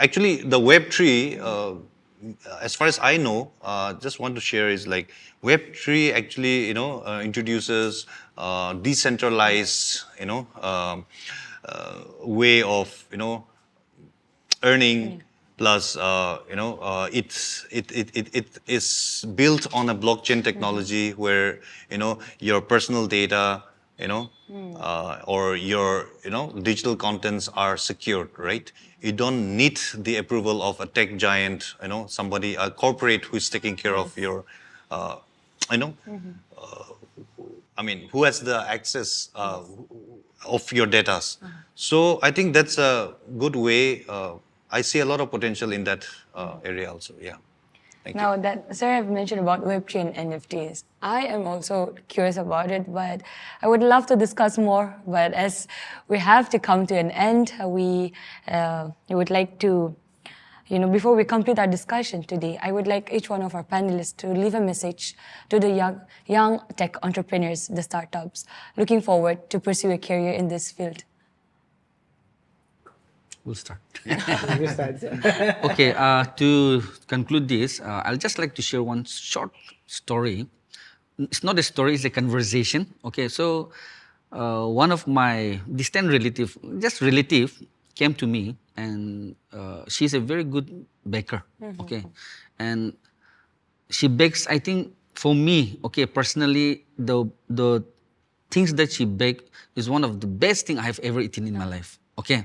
actually the Web3. As far as I know, just want to share is Web3 actually, introduces decentralized, way of, earning. Plus, it is built on a blockchain technology where, your personal data, or your, digital contents are secured, right? You don't need the approval of a tech giant, somebody, a corporate who is taking care of your, who has the access of your data. So I think that's a good way. I see a lot of potential in that area also. Yeah. Thank you. Now that Sarah have mentioned about Web3 and NFTs, I am also curious about it, but I would love to discuss more. But as we have to come to an end, we would like to, before we complete our discussion today, I would like each one of our panelists to leave a message to the young tech entrepreneurs, the startups, looking forward to pursue a career in this field. We'll start. You start, sir. Okay, to conclude this, I'll just like to share one short story. It's not a story, it's a conversation. Okay, so one of my distant relative, came to me, and she's a very good baker. Okay, and she bakes, I think, for me, okay, personally, the things that she baked is one of the best thing I've ever eaten in my life. Okay,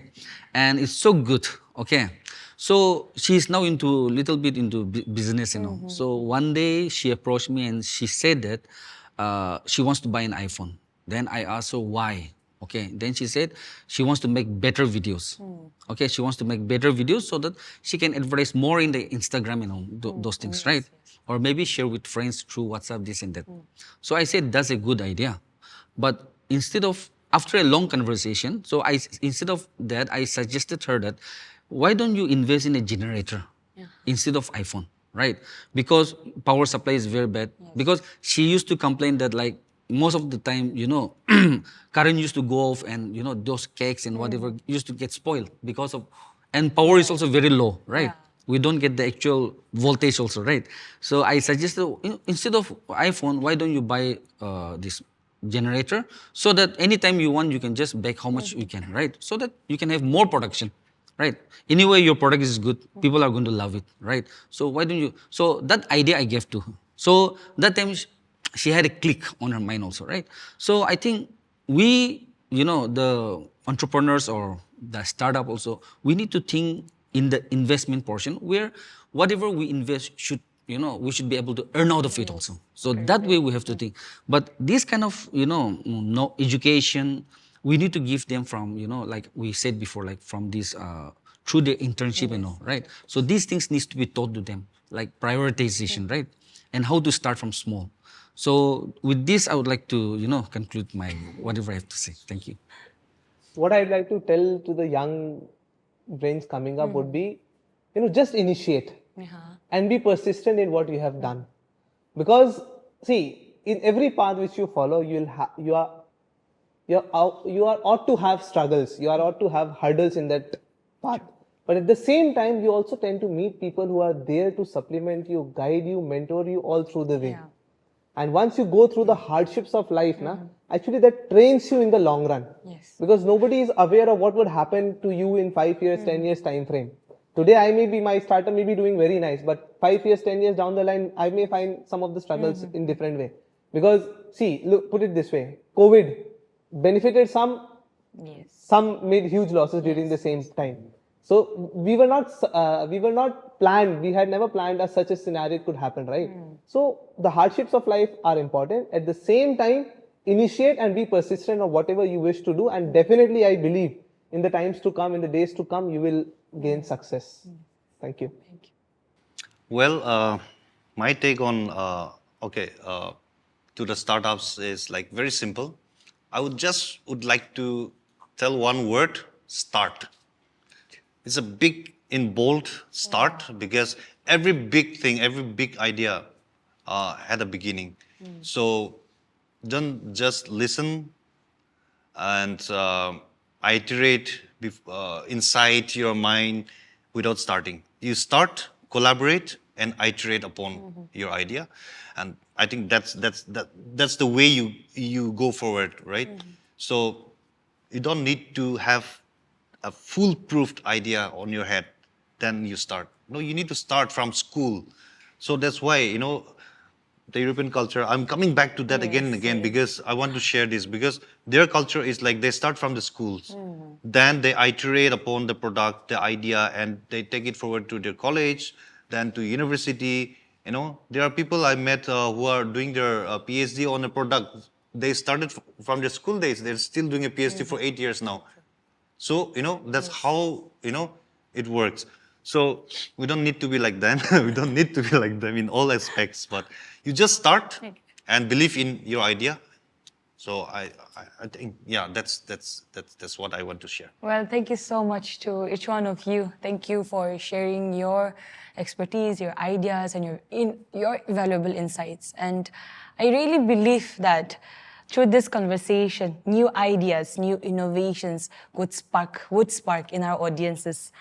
and it's so good. Okay, so she's now little bit into business, So one day she approached me and she said that she wants to buy an iPhone. Then I asked her why. Okay, then she said she wants to make better videos. Okay, she wants to make better videos so that she can advertise more in the Instagram, those things, right? Or maybe share with friends through WhatsApp, this and that. So I said that's a good idea, but after a long conversation, instead of that, I suggested her that why don't you invest in a generator instead of iPhone, right? Because power supply is very bad. Yes. Because she used to complain that most of the time, current used to go off and, those cakes and whatever used to get spoiled and power is also very low, right? we don't get the actual voltage also, right? So I suggested, instead of iPhone, why don't you buy this generator, so that anytime you want, you can just bake how much you can, right? So that you can have more production, right? Anyway, your product is good, people are going to love it, right? So why don't you? So that idea I gave to her. So that time she had a click on her mind also, right? So I think we, the entrepreneurs or the startup also, we need to think in the investment portion, where whatever we invest should, we should be able to earn out of it also. So that way we have to think. But this kind of, no education, we need to give them from, like we said before, like from this, through the internship and all, right? So these things needs to be taught to them, like prioritization, right? And how to start from small. So with this, I would like to, conclude my whatever I have to say. Thank you. What I'd like to tell to the young brains coming up would be, just initiate and be persistent in what you have done. Because see, in every path which you follow, you are ought to have struggles. You are ought to have hurdles in that path. But at the same time, you also tend to meet people who are there to supplement you, guide you, mentor you all through the way. And once you go through the hardships of life, actually that trains you in the long run. Yes. Because nobody is aware of what would happen to you in 5 years, 10 years time frame. Today, my startup may be doing very nice, but 5 years, 10 years down the line, I may find some of the struggles in different way. Because see, look, put it this way, COVID benefited some, some made huge losses during the same time. So we were not planned. We had never planned as such a scenario could happen, right? So the hardships of life are important. At the same time, initiate and be persistent on whatever you wish to do. And definitely, I believe in the times to come, in the days to come, you will gain success. Thank you. Well, my take on to the startups is like very simple. I would like to tell one word: start. It's a big in bold start, because every big thing, every big idea had a beginning. So don't just listen and iterate inside your mind without starting. You start, collaborate, and iterate upon your idea, and I think that's the way you go forward, right? So you don't need to have a foolproof idea on your head, then you start. No, you need to start from school. So that's why, the European culture, I'm coming back to that again and again, because I want to share this, because their culture is like they start from the schools, then they iterate upon the product, the idea, and they take it forward to their college, then to university. There are people I met who are doing their PhD on a product. They started from their school days. They're still doing a PhD for 8 years now. So, that's how, it works. So we don't need to be like them. We don't need to be like them in all aspects, but you just start and believe in your idea. So I think, yeah, that's what I want to share. Well, thank you so much to each one of you. Thank you for sharing your expertise, your ideas, and your valuable insights. And I really believe that through this conversation, new ideas, new innovations would spark in our audiences.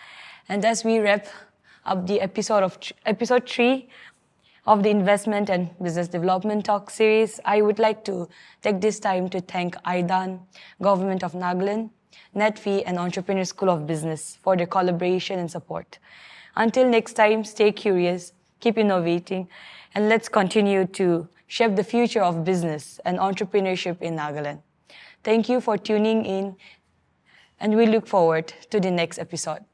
And as we wrap up the episode 3 of the Investment and Business Development Talk series, I would like to take this time to thank IDAN, Government of Nagaland, NetFi, and Entrepreneur School of Business for their collaboration and support. Until next time, stay curious, keep innovating, and let's continue to shape the future of business and entrepreneurship in Nagaland. Thank you for tuning in, and we look forward to the next episode.